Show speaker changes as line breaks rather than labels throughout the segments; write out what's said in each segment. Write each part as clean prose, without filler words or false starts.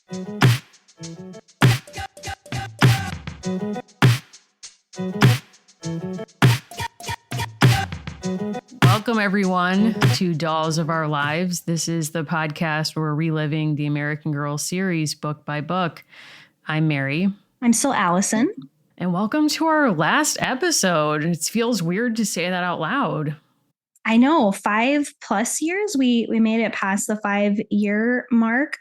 Welcome, everyone, to Dolls of Our Lives. This is the podcast where we're reliving the American Girl series book by book. I'm Mary.
I'm still Allison.
And welcome to our last episode. It feels weird to say that out loud.
I know, 5+ years. We made it past the 5-year mark,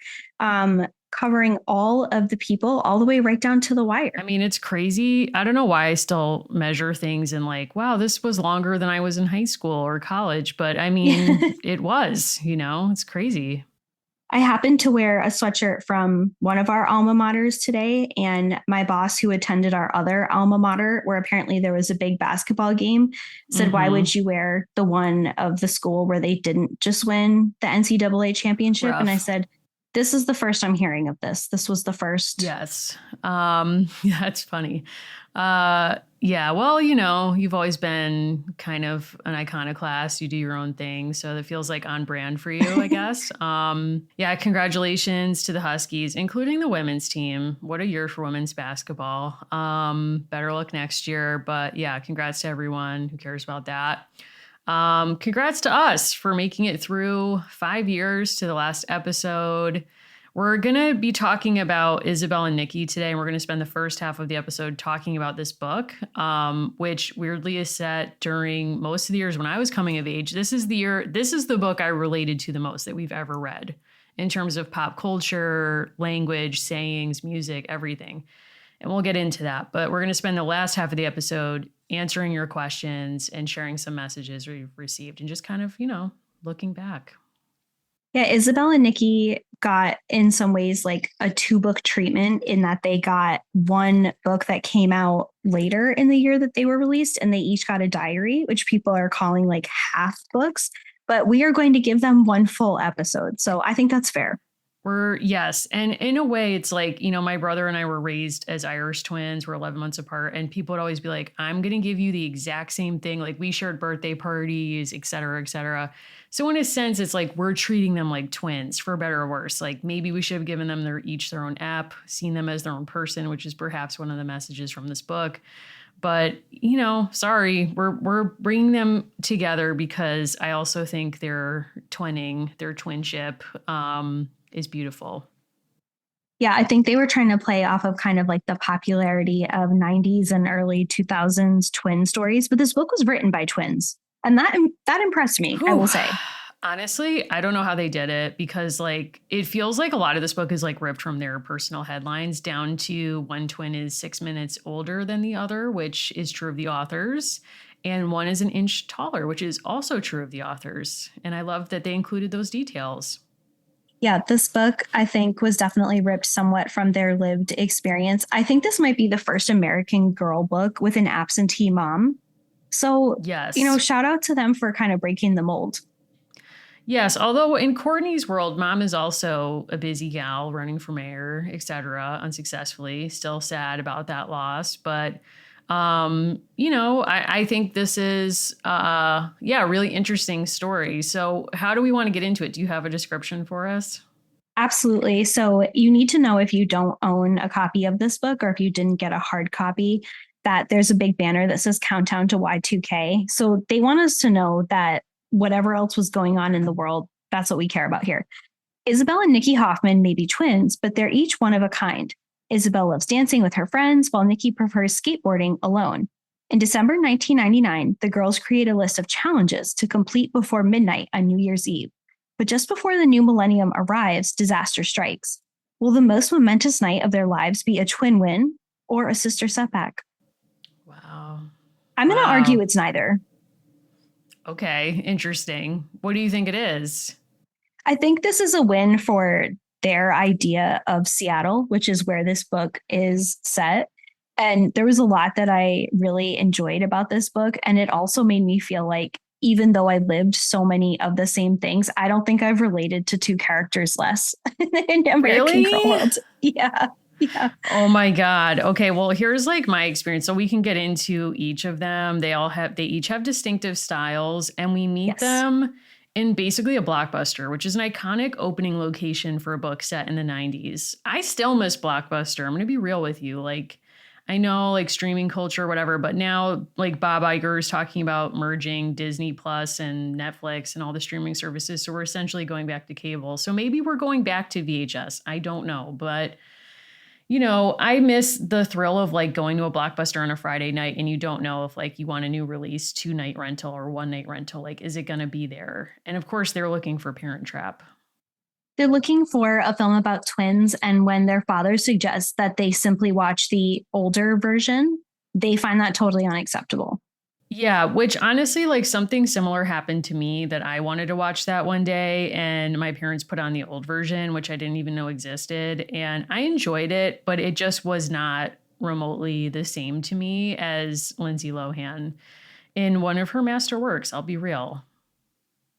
covering all of the people all the way right down to the wire.
I mean, it's crazy. I don't know why I still measure things and like, wow, this was longer than I was in high school or college. But I mean, it was, it's crazy.
I happened to wear a sweatshirt from one of our alma maters today, and my boss, who attended our other alma mater, where apparently there was a big basketball game, said, Why would you wear the one of the school where they didn't just win the NCAA championship?
Rough.
And I said, this is the first I'm hearing of this. This was the first.
Yes. That's funny. Yeah, well, you've always been kind of an iconoclast. You do your own thing. So that feels like on brand for you, I guess. Yeah, congratulations to the Huskies, including the women's team. What a year for women's basketball. Better luck next year. But yeah, congrats to everyone who cares about that. Congrats to us for making it through 5 years to the last episode. We're going to be talking about Isabel and Nicki today, and we're going to spend the first half of the episode talking about this book, which weirdly is set during most of the years when I was coming of age. This is the book I related to the most that we've ever read in terms of pop culture, language, sayings, music, everything. And we'll get into that. But we're going to spend the last half of the episode answering your questions and sharing some messages we've received and just kind of, looking back.
Yeah, Isabel and Nicki got in some ways like a 2-book treatment in that they got one book that came out later in the year that they were released, and they each got a diary, which people are calling like half books. But we are going to give them one full episode. So I think that's fair.
Yes. And in a way, it's like, my brother and I were raised as Irish twins. We're 11 months apart. And people would always be like, I'm going to give you the exact same thing. Like we shared birthday parties, et cetera, et cetera. So in a sense, it's like we're treating them like twins, for better or worse. Like maybe we should have given them each their own app, seen them as their own person, which is perhaps one of the messages from this book. But, sorry, we're bringing them together because I also think their twinship is beautiful.
Yeah, I think they were trying to play off of kind of like the popularity of 90s and early 2000s twin stories. But this book was written by twins. And that impressed me, I will say.
Honestly, I don't know how they did it because like it feels like a lot of this book is like ripped from their personal headlines down to one twin is 6 minutes older than the other, which is true of the authors. And one is an inch taller, which is also true of the authors. And I love that they included those details.
Yeah, this book, I think, was definitely ripped somewhat from their lived experience. I think this might be the first American Girl book with an absentee mom. So,
yes,
shout out to them for kind of breaking the mold.
Yes, although in Courtney's world, mom is also a busy gal running for mayor, etc., unsuccessfully. Still sad about that loss. But, I think this is, a really interesting story. So how do we want to get into it? Do you have a description for us?
Absolutely. So you need to know if you don't own a copy of this book or if you didn't get a hard copy, that there's a big banner that says Countdown to Y2K. So they want us to know that whatever else was going on in the world, that's what we care about here. Isabel and Nicki Hoffman may be twins, but they're each one of a kind. Isabel loves dancing with her friends, while Nicki prefers skateboarding alone. In December 1999, the girls create a list of challenges to complete before midnight on New Year's Eve. But just before the new millennium arrives, disaster strikes. Will the most momentous night of their lives be a twin win or a sister setback?
Wow.
I'm going to argue it's neither.
Okay, interesting. What do you think it is?
I think this is a win for their idea of Seattle, which is where this book is set. And there was a lot that I really enjoyed about this book. And it also made me feel like even though I lived so many of the same things, I don't think I've related to two characters less in American Girl world. Yeah. Yeah.
Oh my God. Okay. Well, here's like my experience. So we can get into each of them. They each have distinctive styles, and we meet them in basically a Blockbuster, which is an iconic opening location for a book set in the 90s. I still miss Blockbuster. I'm going to be real with you. Like, I know like streaming culture, whatever, but now like Bob Iger is talking about merging Disney Plus and Netflix and all the streaming services. So we're essentially going back to cable. So maybe we're going back to VHS. I don't know. But I miss the thrill of like going to a Blockbuster on a Friday night and you don't know if like you want a new release, 2-night rental or 1-night rental. Like, is it going to be there? And of course, they're looking for Parent Trap.
They're looking for a film about twins, and when their father suggests that they simply watch the older version, they find that totally unacceptable.
Yeah, which honestly, like something similar happened to me that I wanted to watch that one day, and my parents put on the old version, which I didn't even know existed. And I enjoyed it, but it just was not remotely the same to me as Lindsay Lohan in one of her masterworks. I'll be real.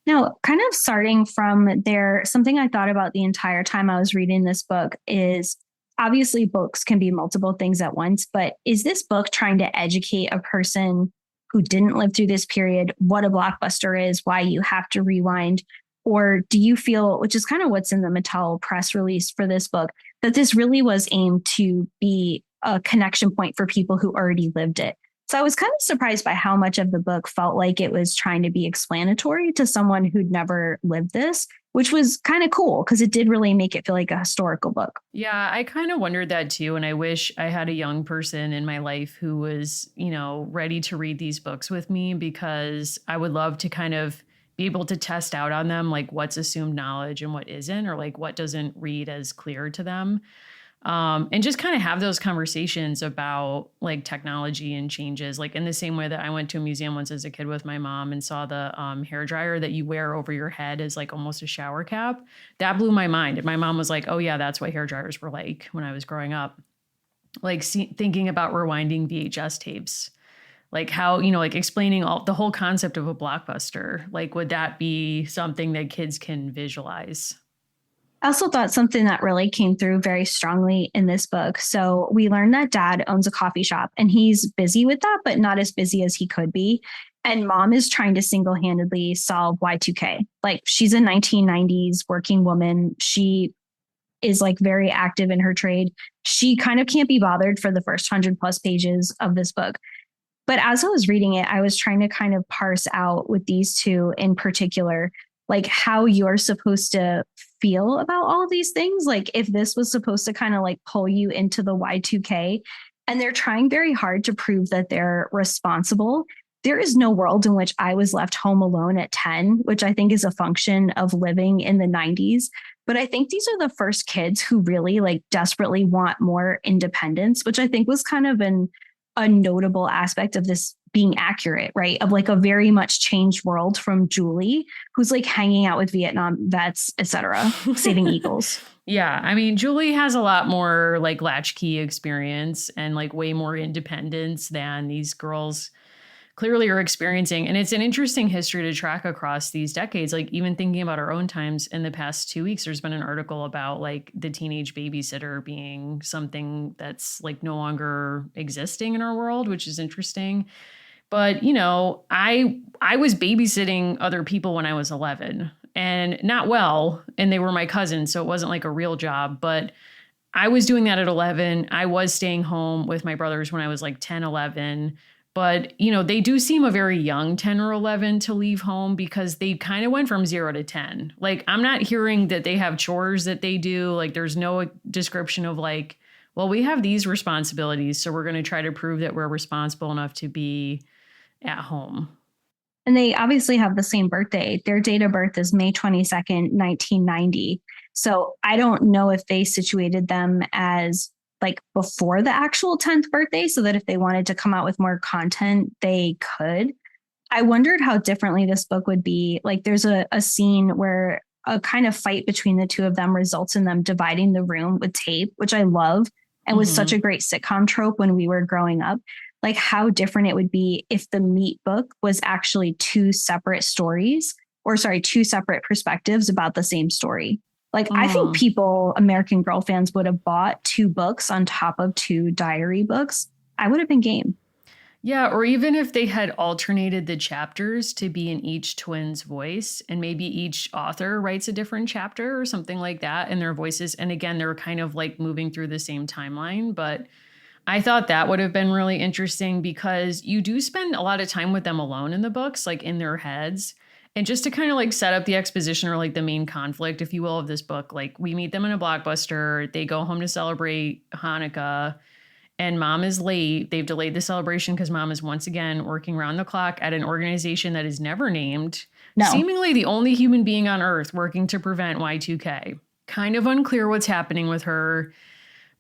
Now, kind of starting from there, something I thought about the entire time I was reading this book is obviously books can be multiple things at once, but is this book trying to educate a person who didn't live through this period what a blockbuster is, why you have to rewind? Or do you feel, which is kind of what's in the Mattel press release for this book, that this really was aimed to be a connection point for people who already lived it? So I was kind of surprised by how much of the book felt like it was trying to be explanatory to someone who'd never lived this, which was kind of cool because it did really make it feel like a historical book.
Yeah, I kind of wondered that too. And I wish I had a young person in my life who was, ready to read these books with me, because I would love to kind of be able to test out on them, like what's assumed knowledge and what isn't, or like what doesn't read as clear to them. And just kind of have those conversations about like technology and changes, like in the same way that I went to a museum once as a kid with my mom and saw the hair dryer that you wear over your head as like almost a shower cap. That blew my mind. And my mom was like, oh yeah, that's what hair dryers were like when I was growing up. Like thinking about rewinding VHS tapes, like how, like explaining all the whole concept of a blockbuster. Like, would that be something that kids can visualize?
I also thought something that really came through very strongly in this book. So we learned that dad owns a coffee shop and he's busy with that, but not as busy as he could be. And mom is trying to single-handedly solve Y2K. Like, she's a 1990s working woman. She is like very active in her trade. She kind of can't be bothered for the first 100+ pages of this book. But as I was reading it, I was trying to kind of parse out with these two in particular, like how you're supposed to feel about all of these things. Like if this was supposed to kind of like pull you into the Y2K, and they're trying very hard to prove that they're responsible. There is no world in which I was left home alone at 10, which I think is a function of living in the 90s. But I think these are the first kids who really like desperately want more independence, which I think was kind of a notable aspect of this being accurate, right? Of like a very much changed world from Julie, who's like hanging out with Vietnam vets, etc., saving eagles.
Yeah, I mean, Julie has a lot more like latchkey experience and like way more independence than these girls clearly are experiencing. And it's an interesting history to track across these decades. Like even thinking about our own times in the past 2 weeks, there's been an article about like the teenage babysitter being something that's like no longer existing in our world, which is interesting. But, I was babysitting other people when I was 11 and not well, and they were my cousins. So it wasn't like a real job, but I was doing that at 11. I was staying home with my brothers when I was like 10, 11. But, they do seem a very young 10 or 11 to leave home because they kind of went from 0 to 10. Like, I'm not hearing that they have chores that they do. Like, there's no description of like, well, we have these responsibilities, so we're going to try to prove that we're responsible enough to be at home.
And they obviously have the same birthday. Their date of birth is May 22nd, 1990. So I don't know if they situated them as like before the actual 10th birthday so that if they wanted to come out with more content, they could. I wondered how differently this book would be. Like there's a scene where a kind of fight between the two of them results in them dividing the room with tape, which I love and was such a great sitcom trope when we were growing up. Like how different it would be if the Meat book was actually two separate stories, or sorry, two separate perspectives about the same story. Like I think people, American Girl fans, would have bought two books on top of two diary books. I would have been game.
Yeah, or even if they had alternated the chapters to be in each twin's voice, and maybe each author writes a different chapter or something like that in their voices. And again, they're kind of like moving through the same timeline. But I thought that would have been really interesting because you do spend a lot of time with them alone in the books, like in their heads. And just to kind of like set up the exposition or like the main conflict, if you will, of this book, like we meet them in a blockbuster, they go home to celebrate Hanukkah and mom is late. They've delayed the celebration because mom is once again working around the clock at an organization that is never named,
No.
seemingly the only human being on earth working to prevent Y2K. Kind of unclear what's happening with her,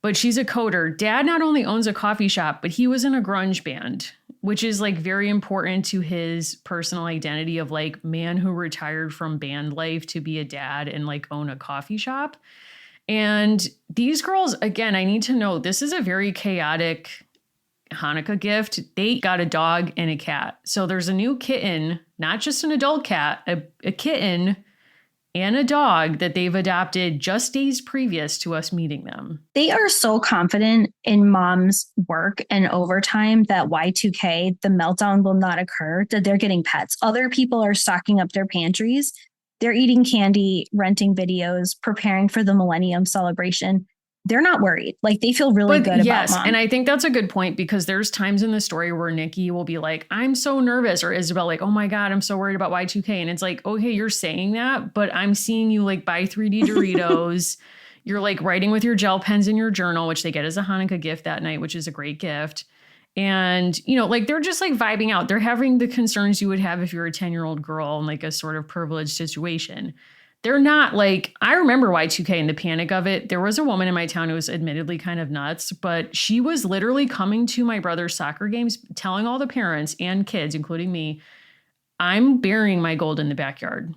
but she's a coder. Dad not only owns a coffee shop, but he was in a grunge band, which is like very important to his personal identity of like man who retired from band life to be a dad and like own a coffee shop. And these girls, again, I need to know this is a very chaotic Hanukkah gift. They got a dog and a cat. So there's a new kitten, not just an adult cat, a kitten and a dog that they've adopted just days previous to us meeting them.
They are so confident in mom's work and overtime that Y2K, the meltdown will not occur, that they're getting pets. Other people are stocking up their pantries. They're eating candy, renting videos, preparing for the millennium celebration. They're not worried. Like they feel really good about mom.
And I think that's a good point because there's times in the story where Nicki will be like, I'm so nervous, or Isabel like, oh my God, I'm so worried about Y2K. And it's like, okay, you're saying that, but I'm seeing you like buy 3D Doritos. You're like writing with your gel pens in your journal, which they get as a Hanukkah gift that night, which is a great gift. And, you know, like they're just like vibing out. They're having the concerns you would have if you're a 10-year-old girl in like a sort of privileged situation. They're not like, I remember Y2K and the panic of it. There was a woman in my town who was admittedly kind of nuts, but she was literally coming to my brother's soccer games, telling all the parents and kids, including me, I'm burying my gold in the backyard.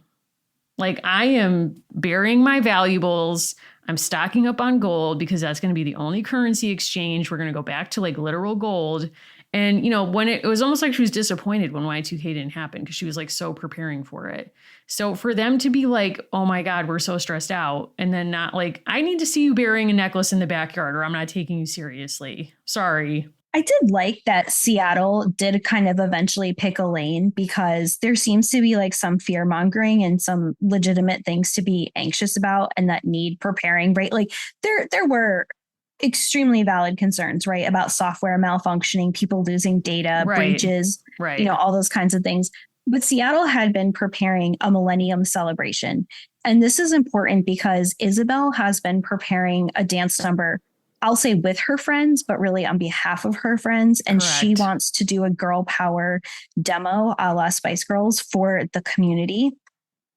Like I am burying my valuables. I'm stocking up on gold because that's going to be the only currency exchange. We're going to go back to like literal gold. And, you know, when it was almost like she was disappointed when Y2K didn't happen because she was like so preparing for it. So for them to be like, oh my God, we're so stressed out. And then not like, I need to see you burying a necklace in the backyard or I'm not taking you seriously. Sorry.
I did like that Seattle did kind of eventually pick a lane because there seems to be like some fear mongering and some legitimate things to be anxious about and that need preparing, right? Like there were extremely valid concerns, right? About software malfunctioning, people losing data, breaches, you know, all those kinds of things. But Seattle had been preparing a millennium celebration. And this is important because Isabel has been preparing a dance number, I'll say with her friends, but really on behalf of her friends. And she wants to do a girl power demo a la Spice Girls for the community.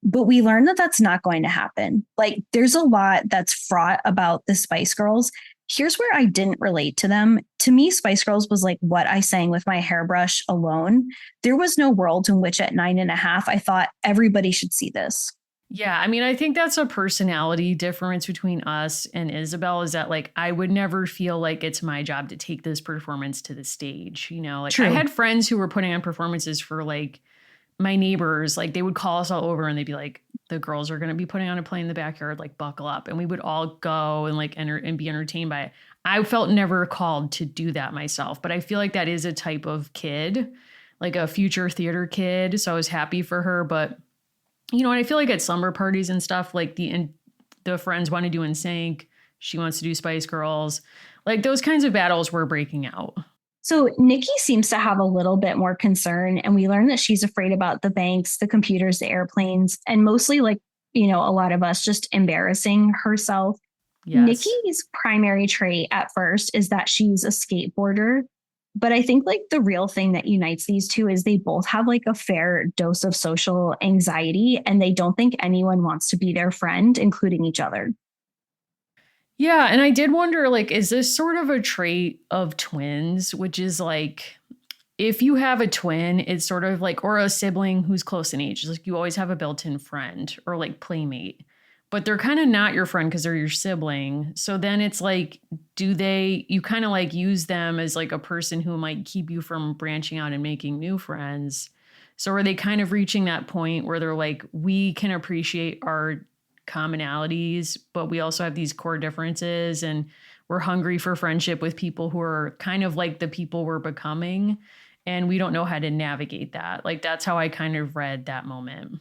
But we learned that that's not going to happen. Like there's a lot that's fraught about the Spice Girls. Here's where I didn't relate to them. To me, Spice Girls was like what I sang with my hairbrush alone. There was no world in which at 9.5, I thought everybody should see this.
Yeah, I mean, I think that's a personality difference between us and Isabel is that like I would never feel like it's my job to take this performance to the stage, you know? Like I had friends who were putting on performances for like my neighbors, like they would call us all over and they'd be like, the girls are going to be putting on a play in the backyard, like buckle up. And we would all go and like enter and be entertained by it. I felt never called to do that myself, but I feel like that is a type of kid, like a future theater kid. So I was happy for her, but you know, and I feel like at slumber parties and stuff, like the friends want to do NSYNC, she wants to do Spice Girls, like those kinds of battles were breaking out.
So Nicki seems to have a little bit more concern, and we learn that she's afraid about the banks, the computers, the airplanes, and mostly like, you know, a lot of us just embarrassing herself. Yes. Nicki's primary trait at first is that she's a skateboarder. But I think like the real thing that unites these two is they both have like a fair dose of social anxiety and they don't think anyone wants to be their friend, including each other.
Yeah. And I did wonder, like, is this sort of a trait of twins, which is like, if you have a twin, it's sort of like, or a sibling who's close in age, like you always have a built-in friend or like playmate. But they're kind of not your friend because they're your sibling. So then it's like, you kind of like use them as like a person who might keep you from branching out and making new friends. So are they kind of reaching that point where they're like, we can appreciate our commonalities, but we also have these core differences and we're hungry for friendship with people who are kind of like the people we're becoming. and we don't know how to navigate that. Like that's how I kind of read that moment.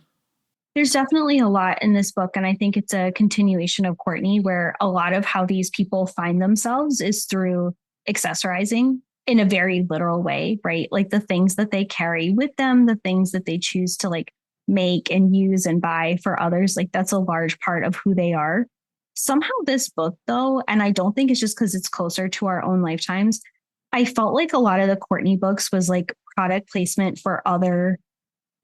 There's definitely a lot in this book, and I think it's a continuation of Courtney, where a lot of how these people find themselves is through accessorizing in a very literal way, right? Like the things that they carry with them, the things that they choose to like make and use and buy for others, like that's a large part of who they are. Somehow, this book, though, and I don't think it's just because it's closer to our own lifetimes, I felt like a lot of the Courtney books was like product placement for other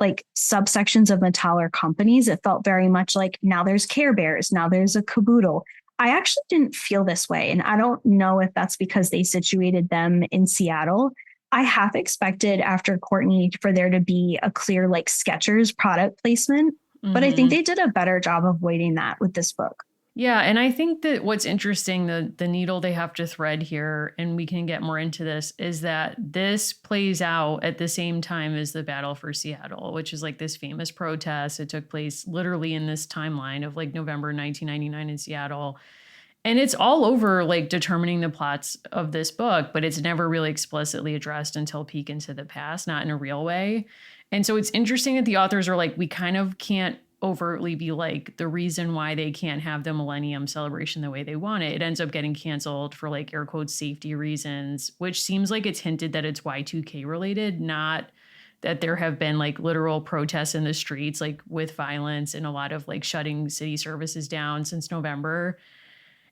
like subsections of Mattel or companies. It felt very much like now there's Care Bears, now there's a Caboodle. I actually didn't feel this way. And I don't know if that's because they situated them in Seattle. I half expected after Courtney for there to be a clear like Skechers product placement, but I think
Mm-hmm.
they did a better job of avoiding that with this book.
Yeah, and I think that what's interesting, the needle they have to thread here, and we can get more into this, is that this plays out at the same time as the Battle for Seattle, which is like this famous protest. It took place literally in this timeline of like November 1999 in Seattle. And it's all over like determining the plots of this book, but it's never really explicitly addressed until Peek into the Past, not in a real way. And so it's interesting that the authors are like, we kind of can't overtly be like the reason why they can't have the Millennium Celebration the way they want it. It ends up getting canceled for like air quotes safety reasons, which seems like it's hinted that it's Y2K related, not that there have been like literal protests in the streets, like with violence and a lot of like shutting city services down since November.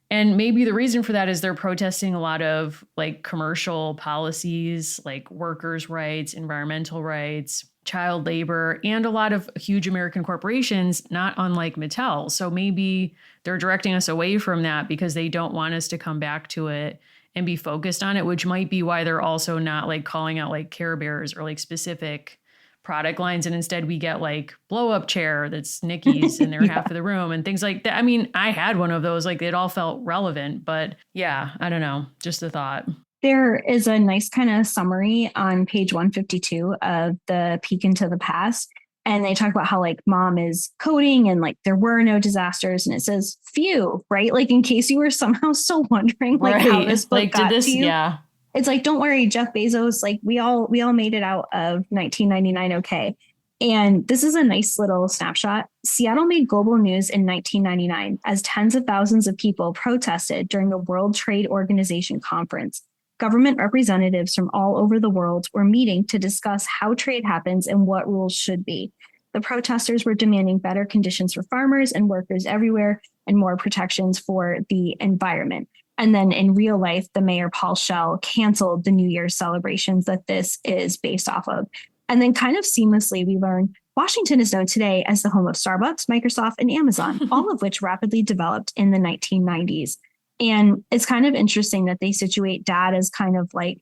And maybe the reason for that is they're protesting a lot of like commercial policies, like workers' rights, environmental rights, child labor, and a lot of huge American corporations, not unlike Mattel. So maybe they're directing us away from that because they don't want us to come back to it and be focused on it, which might be why they're also not like calling out like Care Bears or like specific product lines, and instead we get like blow up chair that's Nicki's in their
Yeah.
half of the room and things like that. I mean, I had one of those, like it all felt relevant, but yeah, I don't know, just a thought.
There is a nice kind of summary on page 152 of the Peek into the Past. And they talk about how like mom is coding and like there were no disasters. And it says few, right? Like in case you were somehow still wondering like how
Right.
this book
Like, did
got to
this,
you.
yeah.
It's like, don't worry, Jeff Bezos, like we all made it out of 1999 okay. And this is a nice little snapshot. Seattle made global news in 1999 as tens of thousands of people protested during the World Trade Organization conference. Government representatives from all over the world were meeting to discuss how trade happens and what rules should be. The protesters were demanding better conditions for farmers and workers everywhere and more protections for the environment. And then in real life, the mayor, Paul Schell, canceled the New Year's celebrations that this is based off of. And then kind of seamlessly, we learn Washington is known today as the home of Starbucks, Microsoft, and Amazon, all of which rapidly developed in the 1990s. And it's kind of interesting that they situate dad as kind of like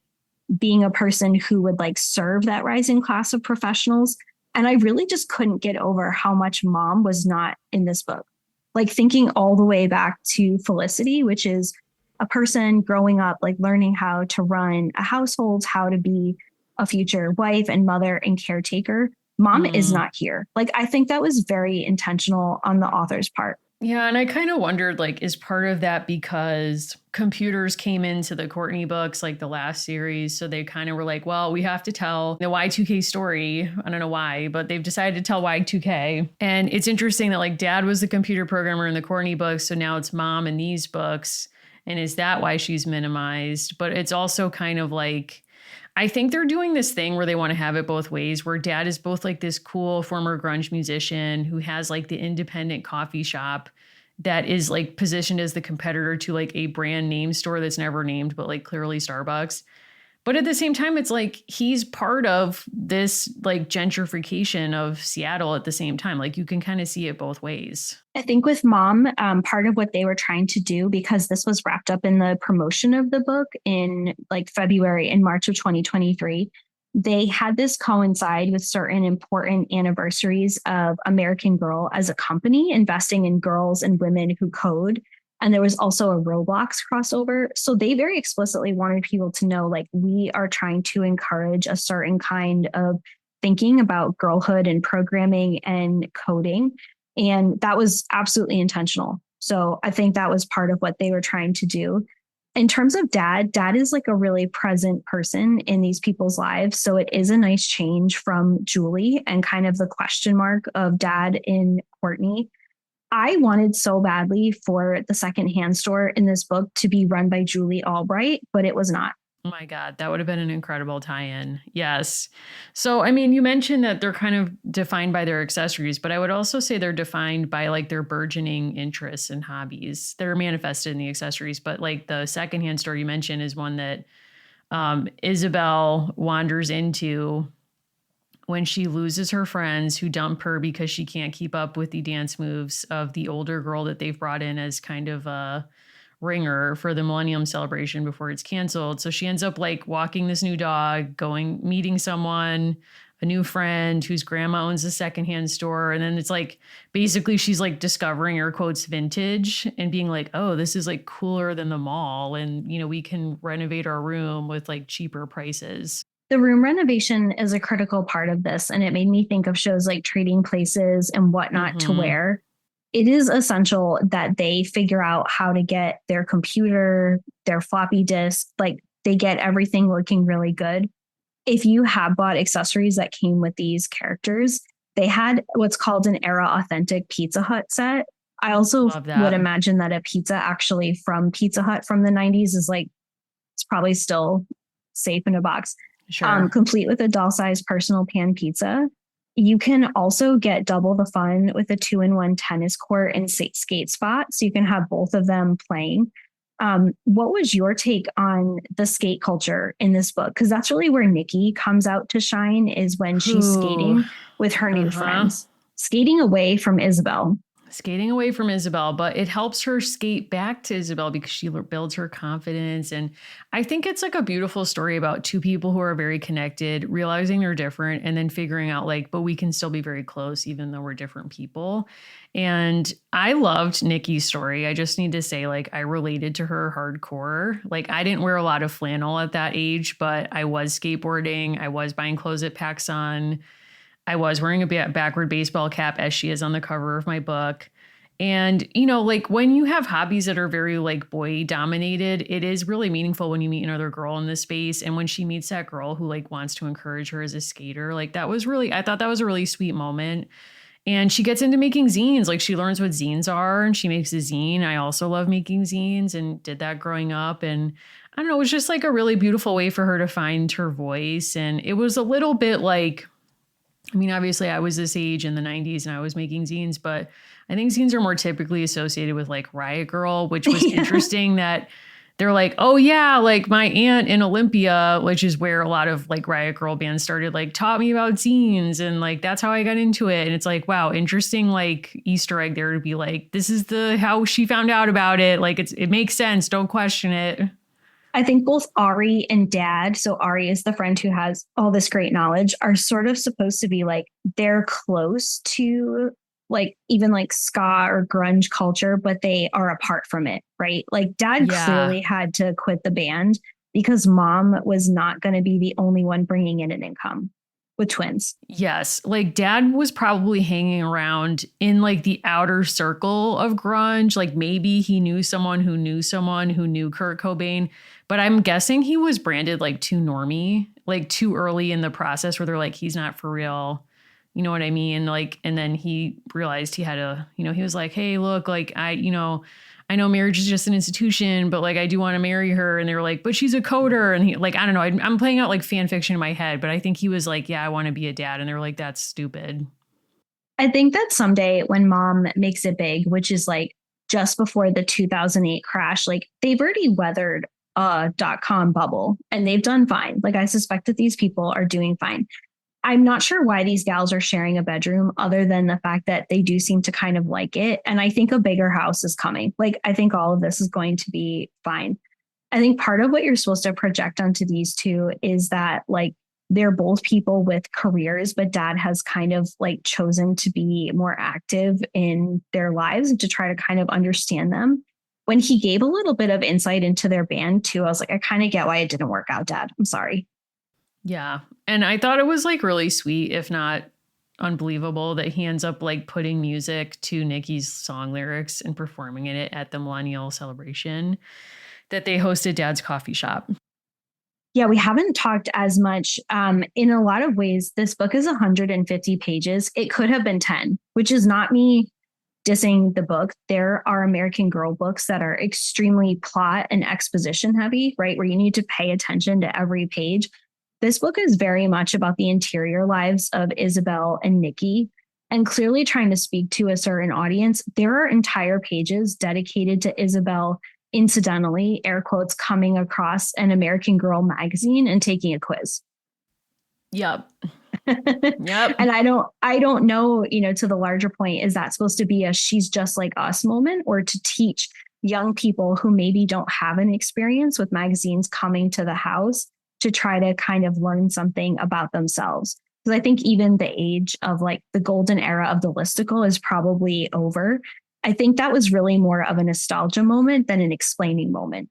being a person who would like serve that rising class of professionals. And I really just couldn't get over how much mom was not in this book. Like thinking all the way back to Felicity, which is a person growing up, like learning how to run a household, how to be a future wife and mother and caretaker. Mom is
Mm.
not here. Like, I think that was very intentional on the author's part.
Yeah, and I kind of wondered, like, is part of that because computers came into the Courtney books, like the last series, so they kind of were like, well, we have to tell the Y2K story. I don't know why, but they've decided to tell Y2K. And it's interesting that, like, dad was the computer programmer in the Courtney books, so now it's mom in these books. And is that why she's minimized? But it's also kind of like, I think they're doing this thing where they want to have it both ways, where dad is both like this cool former grunge musician who has like the independent coffee shop that is like positioned as the competitor to like a brand name store that's never named, but like clearly Starbucks. But at the same time, it's like he's part of this like gentrification of Seattle at the same time. Like you can kind of see it both ways.
I think with mom, part of what they were trying to do, because this was wrapped up in the promotion of the book in like February and March of 2023, they had this coincide with certain important anniversaries of American Girl as a company investing in girls and women who code. And there was also a Roblox crossover. So they very explicitly wanted people to know, like, we are trying to encourage a certain kind of thinking about girlhood and programming and coding. And that was absolutely intentional. So I think that was part of what they were trying to do. In terms of dad is like a really present person in these people's lives. So it is a nice change from Julie and kind of the question mark of dad in Courtney. I wanted so badly for the secondhand store in this book to be run by Julie Albright, but it was not.
Oh my God, that would have been an incredible tie-in. Yes. So, I mean, you mentioned that they're kind of defined by their accessories, but I would also say they're defined by like their burgeoning interests and hobbies. They're manifested in the accessories, but like the secondhand store you mentioned is one that Isabel wanders into when she loses her friends who dump her because she can't keep up with the dance moves of the older girl that they've brought in as kind of a ringer for the Millennium Celebration before it's canceled. So she ends up like walking this new dog, going, meeting someone, a new friend whose grandma owns a secondhand store. And then it's like basically she's like discovering air quotes vintage and being like, oh, this is like cooler than the mall. And, you know, we can renovate our room with like cheaper prices.
The room renovation is a critical part of this. And it made me think of shows like Trading Places and Whatnot to
Mm-hmm.
Wear. It is essential that they figure out how to get their computer, their floppy disk, like they get everything looking really good. If you have bought accessories that came with these characters, they had what's called an era authentic Pizza Hut set. I also
Love
would
that.
imagine that a pizza actually from Pizza Hut from the 90s is like, it's probably still safe in a box,
Sure.
complete with a doll sized personal pan pizza. You can also get double the fun with a 2-in-1 tennis court and skate spot. So you can have both of them playing. What was your take on the skate culture in this book? Because that's really where Nicki comes out to shine, is when she's
Who?
skating with her new
Uh-huh.
friends, skating away from Isabel.
Skating away from Isabel, but it helps her skate back to Isabel because she builds her confidence. And I think it's like a beautiful story about two people who are very connected, realizing they're different, and then figuring out like, but we can still be very close even though we're different people. And I loved Nikki's story. I just need to say, like, I related to her hardcore. Like, I didn't wear a lot of flannel at that age, but I was skateboarding, I was buying clothes at PacSun. I was wearing a backward baseball cap as she is on the cover of my book. And, you know, like when you have hobbies that are very like boy dominated, it is really meaningful when you meet another girl in this space. And when she meets that girl who like wants to encourage her as a skater, like that was really, I thought that was a really sweet moment. And she gets into making zines. Like she learns what zines are and she makes a zine. I also love making zines and did that growing up. And I don't know, it was just like a really beautiful way for her to find her voice. And it was a little bit like, I mean, obviously, I was this age in the 90s and I was making zines, but I think zines are more typically associated with like Riot Girl, which was
Yeah.
interesting that they're like, oh, yeah, like my aunt in Olympia, which is where a lot of like Riot Girl bands started, like taught me about zines. And like that's how I got into it. And it's like, wow, interesting, like Easter egg there to be like, this is the how she found out about it. Like it makes sense. Don't question it.
I think both Ari and Dad, so Ari is the friend who has all this great knowledge, are sort of supposed to be like they're close to like even like ska or grunge culture, but they are apart from it, right? Like Dad
Yeah.
clearly had to quit the band because Mom was not going to be the only one bringing in an income with twins.
Yes, like dad was probably hanging around in like the outer circle of grunge. Like maybe he knew someone who knew someone who knew Kurt Cobain, but I'm guessing he was branded like too normie, like too early in the process where they're like, he's not for real. You know what I mean? Like, and then he realized he had a, you know, he was like, hey, look, like I know marriage is just an institution, but like I do want to marry her. And they were like, but she's a coder. And he like, I don't know. I'm playing out like fan fiction in my head, but I think he was like, yeah, I want to be a dad. And they were like, that's stupid.
I think that someday when Mom makes it big, which is like just before the 2008 crash, like they've already weathered a .com bubble and they've done fine. Like I suspect that these people are doing fine. I'm not sure why these gals are sharing a bedroom other than the fact that they do seem to kind of like it. And I think a bigger house is coming. Like I think all of this is going to be fine. I think part of what you're supposed to project onto these two is that like they're both people with careers, but dad has kind of like chosen to be more active in their lives and to try to kind of understand them. When he gave a little bit of insight into their band too, I was like, I kind of get why it didn't work out, Dad. I'm sorry.
Yeah. And I thought it was like really sweet, if not unbelievable, that he ends up like putting music to Nicki's song lyrics and performing in it at the Millennial Celebration. that they hosted Dad's Coffee Shop.
Yeah, we haven't talked as much. In a lot of ways, this book is 150 pages. It could have been 10, which is not me dissing the book. There are American Girl books that are extremely plot and exposition heavy, right? Where you need to pay attention to every page. This book is very much about the interior lives of Isabel and Nicki, and clearly trying to speak to a certain audience. There are entire pages dedicated to Isabel, incidentally, air quotes, coming across an American Girl magazine and taking a quiz.
Yep. Yep.
And I don't know, to the larger point, is that supposed to be a she's just like us moment, or to teach young people who maybe don't have an experience with magazines coming to the house to try to kind of learn something about themselves? Because I think even the age of like the golden era of the listicle is probably over. I think that was really more of a nostalgia moment than an explaining moment.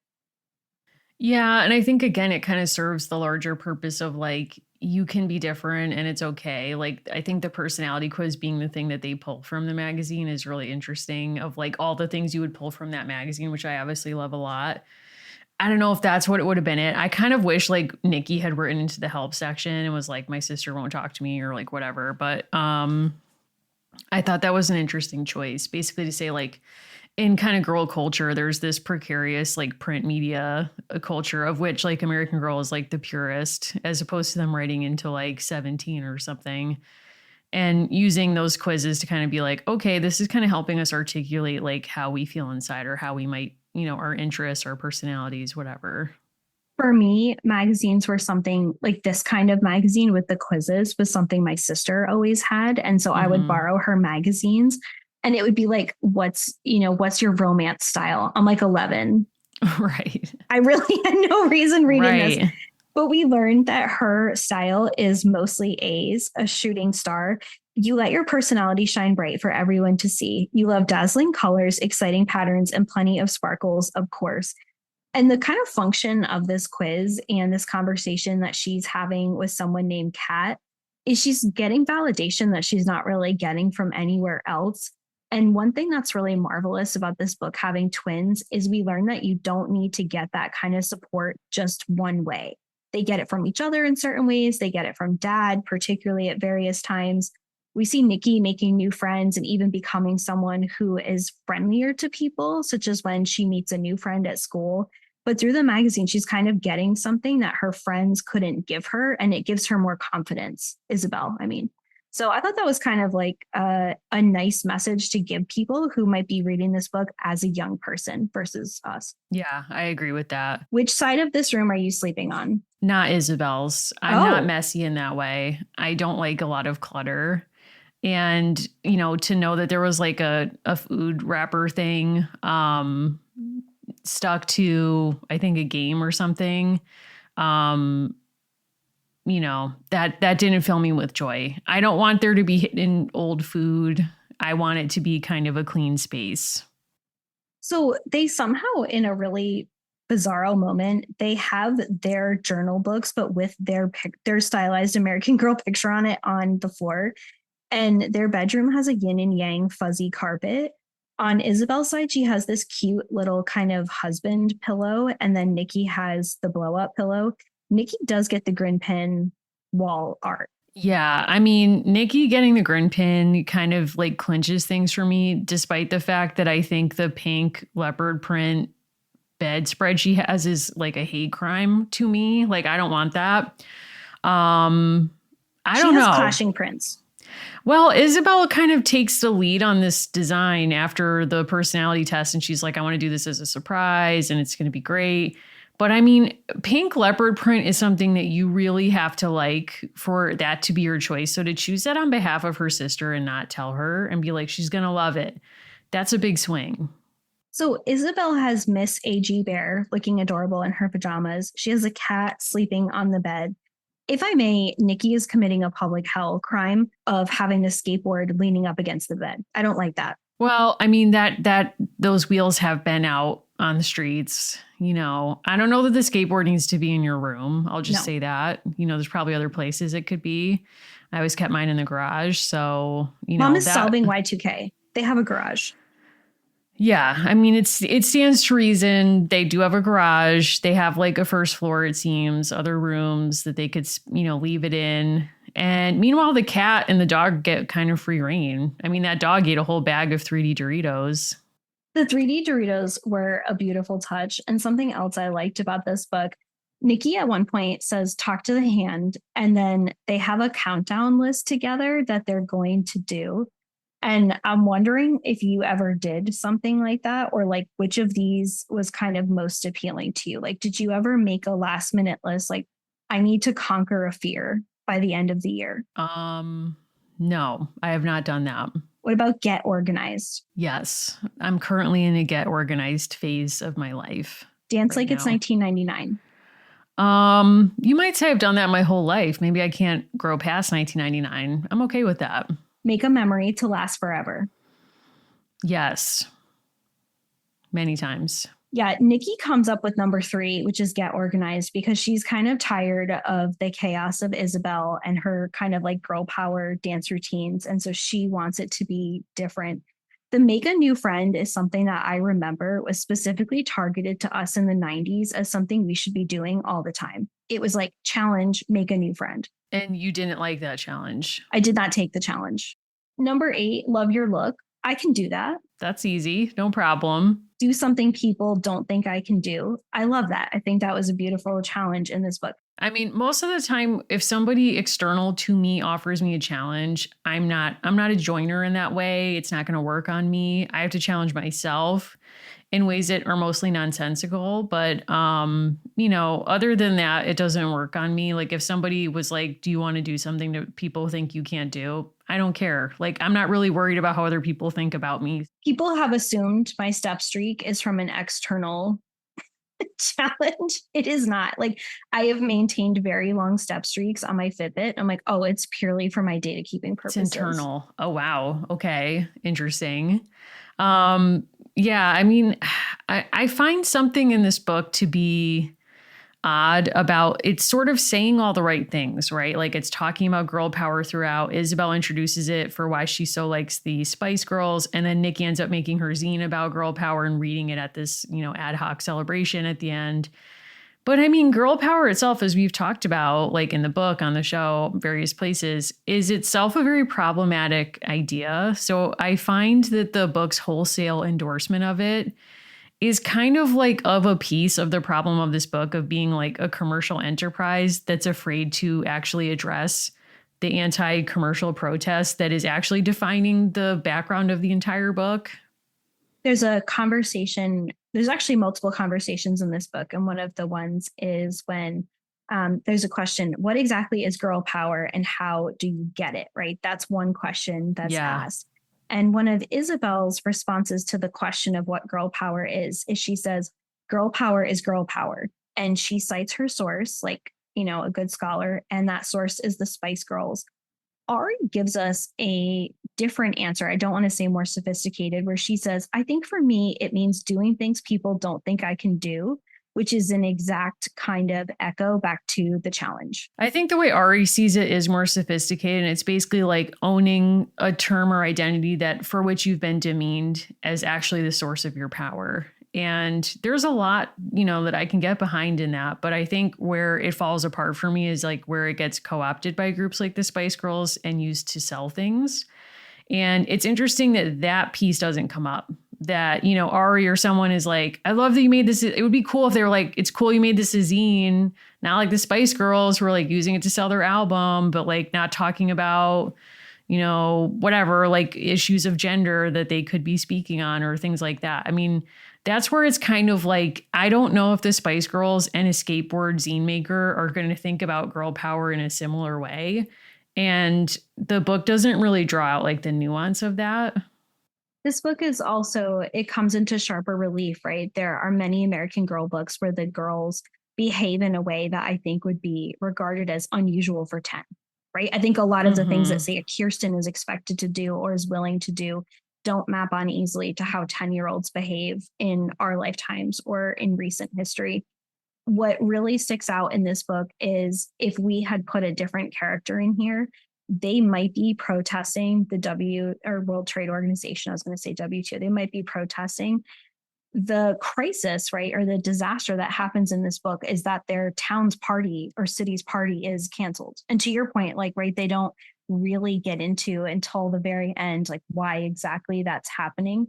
Yeah. And I think, again, it kind of serves the larger purpose of like, you can be different and it's okay. Like, I think the personality quiz being the thing that they pull from the magazine is really interesting, of like all the things you would pull from that magazine, which I obviously love a lot. I don't know if that's what it would have been. I kind of wish like Nicki had written into the help section and was like, my sister won't talk to me or like whatever. But I thought that was an interesting choice, basically to say like, in kind of girl culture, there's this precarious like print media culture, of which like American Girl is like the purest, as opposed to them writing into like 17 or something, and using those quizzes to kind of be like, okay, this is kind of helping us articulate like how we feel inside, or how we might, our interests, our personalities, whatever.
For me, magazines were something like this kind of magazine with the quizzes was something my sister always had. And so I would borrow her magazines, and it would be like, what's your romance style? I'm like 11.
Right.
I really had no reason reading this.
Right.
But we learned that her style is mostly A's, a shooting star. You let your personality shine bright for everyone to see. You love dazzling colors, exciting patterns, and plenty of sparkles, of course. And the kind of function of this quiz and this conversation that she's having with someone named Kat is she's getting validation that she's not really getting from anywhere else. And one thing that's really marvelous about this book having twins is we learn that you don't need to get that kind of support just one way. They get it from each other in certain ways. They get it from dad, particularly at various times. We see Nicki making new friends and even becoming someone who is friendlier to people, such as when she meets a new friend at school. But through the magazine, she's kind of getting something that her friends couldn't give her, and it gives her more confidence. Isabel, I mean. So I thought that was kind of like a nice message to give people who might be reading this book as a young person versus us.
Yeah, I agree with that.
Which side of this room are you sleeping on?
Not Isabel's. I'm not messy in that way. I don't like a lot of clutter. And, to know that there was like a food wrapper thing stuck to, I think, a game or something. That didn't fill me with joy. I don't want there to be hidden old food. I want it to be kind of a clean space.
So they somehow, in a really bizarro moment, they have their journal books, but with their stylized American Girl picture on it on the floor. And their bedroom has a yin and yang fuzzy carpet. On Isabel's side, she has this cute little kind of husband pillow. And then Nicki has the blow up pillow. Nicki does get the grin pin wall art.
Yeah, I mean, Nicki getting the grin pin kind of like clinches things for me, despite the fact that I think the pink leopard print bedspread she has is like a hate crime to me. Like, I don't want that. I don't know.
Clashing prints.
Well, Isabel kind of takes the lead on this design after the personality test, and she's like, I want to do this as a surprise and it's going to be great. But I mean, pink leopard print is something that you really have to like for that to be your choice. So to choose that on behalf of her sister and not tell her and be like, she's going to love it, that's a big swing.
So Isabel has Miss A.G. Bear looking adorable in her pajamas. She has a cat sleeping on the bed. If I may, Nicki is committing a public hell crime of having the skateboard leaning up against the bed. I don't like that.
Well, I mean, that those wheels have been out on the streets. I don't know that the skateboard needs to be in your room. I'll just say that. There's probably other places it could be. I always kept mine in the garage. So,
Mom is solving Y2K. They have a garage.
Yeah, I mean it stands to reason. They do have a garage. They have like a first floor, it seems, other rooms that they could, leave it in. And meanwhile, the cat and the dog get kind of free reign. I mean, that dog ate a whole bag of 3D Doritos.
The 3D Doritos were a beautiful touch. And something else I liked about this book, Nicki at one point says, talk to the hand. And then they have a countdown list together that they're going to do. And I'm wondering if you ever did something like that, or like which of these was kind of most appealing to you? Like, did you ever make a last minute list? Like, I need to conquer a fear by the end of the year.
No, I have not done that.
What about get organized?
Yes, I'm currently in a get organized phase of my life.
Dance
right
like it's
now.
1999.
You might say I've done that my whole life. Maybe I can't grow past 1999. I'm okay with that.
Make a memory to last forever.
Yes. Many times.
Yeah, Nicki comes up with number 3, which is get organized, because she's kind of tired of the chaos of Isabel and her kind of like girl power dance routines. And so she wants it to be different. The make a new friend is something that I remember was specifically targeted to us in the 90s as something we should be doing all the time. It was like challenge, make a new friend.
And you didn't like that challenge.
I did not take the challenge. Number 8, love your look. I can do that.
That's easy. No problem.
Do something people don't think I can do. I love that. I think that was a beautiful challenge in this book.
I mean, most of the time, if somebody external to me offers me a challenge, I'm not a joiner in that way. It's not going to work on me. I have to challenge myself in ways that are mostly nonsensical. But, other than that, it doesn't work on me. Like if somebody was like, do you want to do something that people think you can't do? I don't care. Like, I'm not really worried about how other people think about me.
People have assumed my step streak is from an external challenge. It is not. Like, I have maintained very long step streaks on my Fitbit. I'm like, oh, it's purely for my data keeping purposes.
It's internal. Oh, wow. Okay. Interesting. Yeah, I mean, I find something in this book to be odd about it's sort of saying all the right things, right? Like it's talking about girl power throughout. Isabel introduces it for why she so likes the Spice Girls. And then Nicki ends up making her zine about girl power and reading it at this, ad hoc celebration at the end. But I mean, girl power itself, as we've talked about, like in the book, on the show, various places, is itself a very problematic idea. So I find that the book's wholesale endorsement of it is kind of like of a piece of the problem of this book of being like a commercial enterprise that's afraid to actually address the anti-commercial protest that is actually defining the background of the entire book.
There's a conversation. There's actually multiple conversations in this book. And one of the ones is when there's a question, what exactly is girl power and how do you get it? Right. That's one question that's asked. And one of Isabel's responses to the question of what girl power is she says, girl power is girl power. And she cites her source, like, a good scholar. And that source is the Spice Girls. Ari gives us a different answer. I don't want to say more sophisticated, where she says, I think for me, it means doing things people don't think I can do, which is an exact kind of echo back to the challenge.
I think the way Ari sees it is more sophisticated. And it's basically like owning a term or identity that for which you've been demeaned as actually the source of your power. And there's a lot, that I can get behind in that. But I think where it falls apart for me is like where it gets co-opted by groups like the Spice Girls and used to sell things. And it's interesting that that piece doesn't come up. That, Ari or someone is like, I love that you made this. It would be cool if they were like, it's cool you made this a zine. Not like the Spice Girls who are like using it to sell their album, but like not talking about, whatever, like issues of gender that they could be speaking on or things like that. I mean, that's where it's kind of like, I don't know if the Spice Girls and a skateboard zine maker are going to think about girl power in a similar way. And the book doesn't really draw out like the nuance of that.
This book is also, it comes into sharper relief, right? There are many American Girl books where the girls behave in a way that I think would be regarded as unusual for 10, right? I think a lot of the things that say a Kirsten is expected to do or is willing to do don't map on easily to how 10-year-olds behave in our lifetimes or in recent history. What really sticks out in this book is if we had put a different character in here, they might be protesting the World Trade Organization. I was going to say W2. They might be protesting the crisis, right? Or the disaster that happens in this book is that their town's party or city's party is canceled. And to your point, like, right, they don't really get into until the very end, like why exactly that's happening.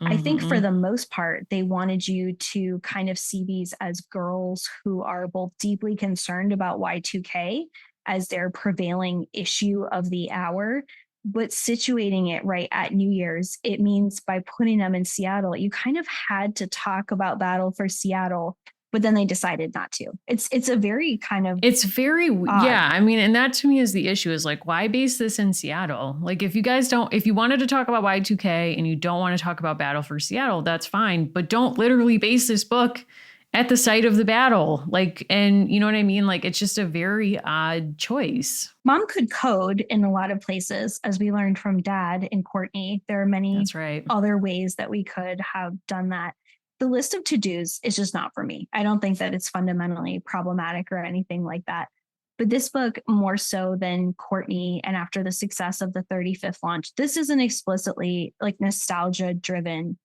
I think for
Mm-hmm.
the most part, they wanted you to kind of see these as girls who are both deeply concerned about Y2K as their prevailing issue of the hour, but situating it right at New Year's, it means by putting them in Seattle, you kind of had to talk about Battle for Seattle, but then they decided not to. It's a very kind of
It's very,
odd.
yeah. I mean, and that to me is the issue is like, why base this in Seattle? Like, if you guys don't, if you wanted to talk about Y2K and you don't want to talk about Battle for Seattle, that's fine. But don't literally base this book at the site of the battle. Like, and you know what I mean? Like, it's just a very odd choice.
Mom could code in a lot of places, as we learned from Dad and Courtney. There are many
That's right.
other ways that we could have done that. The list of to-dos is just not for me. I don't think that it's fundamentally problematic or anything like that. But this book, more so than Courtney, and after the success of the 35th launch, this is an explicitly like nostalgia driven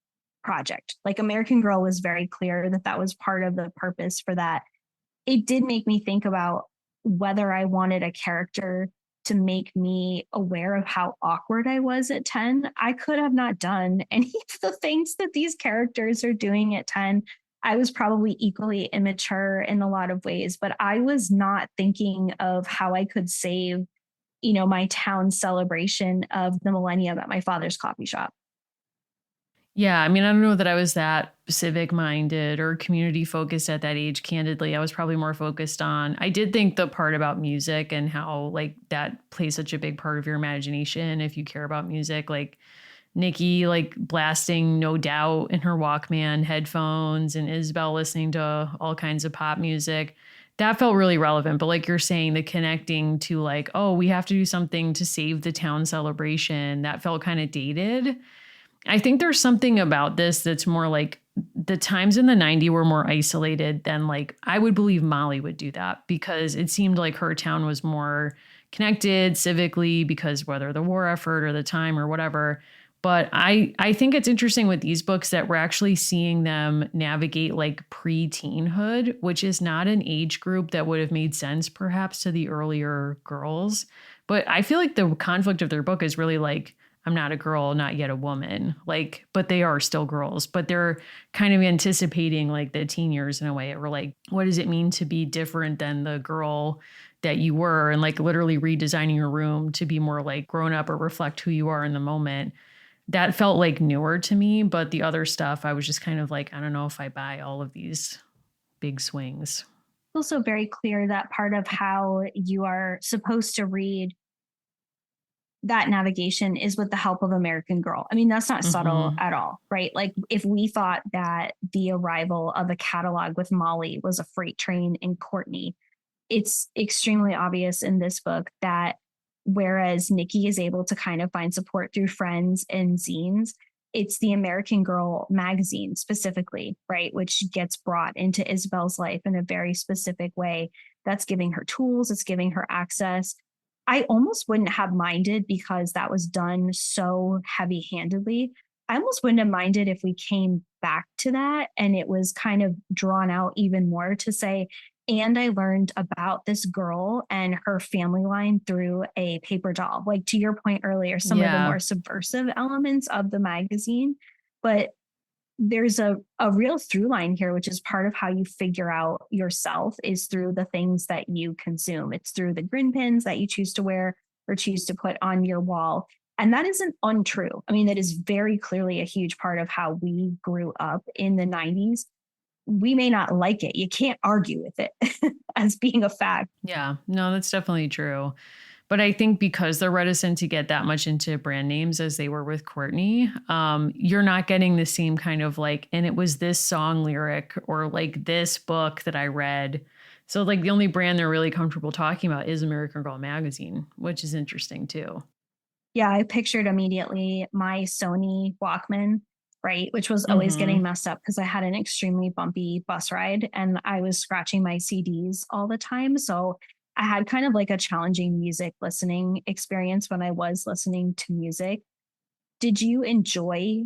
project. Like American Girl was very clear that that was part of the purpose for that. It did make me think about whether I wanted a character to make me aware of how awkward I was at 10. I could have not done any of the things that these characters are doing at 10. I was probably equally immature in a lot of ways, but I was not thinking of how I could save, my town celebration of the millennium at my father's coffee shop.
Yeah, I mean, I don't know that I was that civic minded or community focused at that age, candidly. I was probably more focused on, I did think the part about music and how, like, that plays such a big part of your imagination if you care about music. Like, Nicki, like, blasting No Doubt in her Walkman headphones and Isabel listening to all kinds of pop music. That felt really relevant. But like you're saying, the connecting to, like, oh, we have to do something to save the town celebration, that felt kind of dated. I think there's something about this that's more like the times in the 90s were more isolated than, like, I would believe Molly would do that, because it seemed like her town was more connected civically because whether the war effort or the time or whatever. But I think it's interesting with these books that we're actually seeing them navigate like pre-teenhood, which is not an age group that would have made sense perhaps to the earlier girls. But I feel like the conflict of their book is really like, I'm not a girl, not yet a woman. Like, but they are still girls, but they're kind of anticipating like the teen years in a way. Or like, what does it mean to be different than the girl that you were? And like literally redesigning your room to be more like grown up or reflect who you are in the moment. That felt like newer to me. But the other stuff, I was just kind of like, I don't know if I buy all of these big swings.
Also very clear that part of how you are supposed to read that navigation is with the help of American Girl. I mean, that's not subtle
Mm-hmm.
at all, right? Like if we thought that the arrival of a catalog with Molly was a freight train in Courtney, it's extremely obvious in this book that whereas Nicki is able to kind of find support through friends and zines, it's the American Girl magazine specifically, right? Which gets brought into Isabel's life in a very specific way. That's giving her tools, it's giving her access. I almost wouldn't have minded because that was done so heavy handedly. I almost wouldn't have minded if we came back to that and it was kind of drawn out even more to say, and I learned about this girl and her family line through a paper doll. Like to your point earlier, some of the
Yeah.
more subversive elements of the magazine, but there's a real through line here, which is part of how you figure out yourself is through the things that you consume. It's through the grin pins that you choose to wear or choose to put on your wall. And that isn't untrue. I mean, that is very clearly a huge part of how we grew up in the 90s. We may not like it. You can't argue with it as being a fact.
Yeah. No, that's definitely true. But I think because they're reticent to get that much into brand names as they were with Courtney, you're not getting the same kind of like, and it was this song lyric or like this book that I read. So like the only brand they're really comfortable talking about is American Girl magazine, which is interesting too.
Yeah, I pictured immediately my Sony Walkman, right, which was always getting
Mm-hmm.
messed up because I had an extremely bumpy bus ride and I was scratching my CDs all the time. So I had kind of like a challenging music listening experience when I was listening to music. Did you enjoy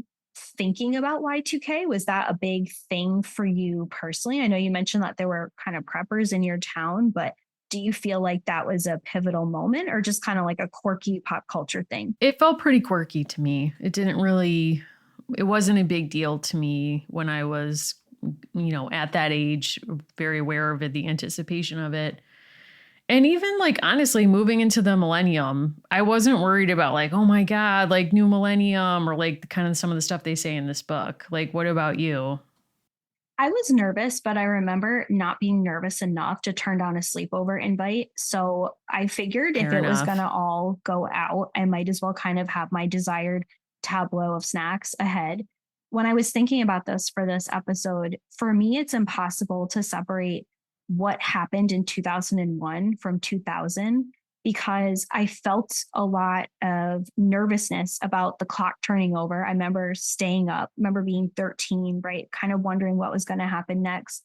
thinking about Y2K? Was that a big thing for you personally? I know you mentioned that there were kind of preppers in your town, but do you feel like that was a pivotal moment or just kind of like a quirky pop culture thing?
It felt pretty quirky to me. It wasn't a big deal to me when I was, at that age, very aware of it, the anticipation of it. And even like honestly, moving into the millennium, I wasn't worried about like, oh my God, like new millennium or like kind of some of the stuff they say in this book. Like, what about you?
I was nervous, but I remember not being nervous enough to turn down a sleepover invite. So I figured if
Fair
it was going
enough.
to all go out, I might as well kind of have my desired tableau of snacks ahead. When I was thinking about this for this episode, for me, it's impossible to separate what happened in 2001 from 2000 because I felt a lot of nervousness about the clock turning over. I remember staying up, remember being 13, right? Kind of wondering what was going to happen next.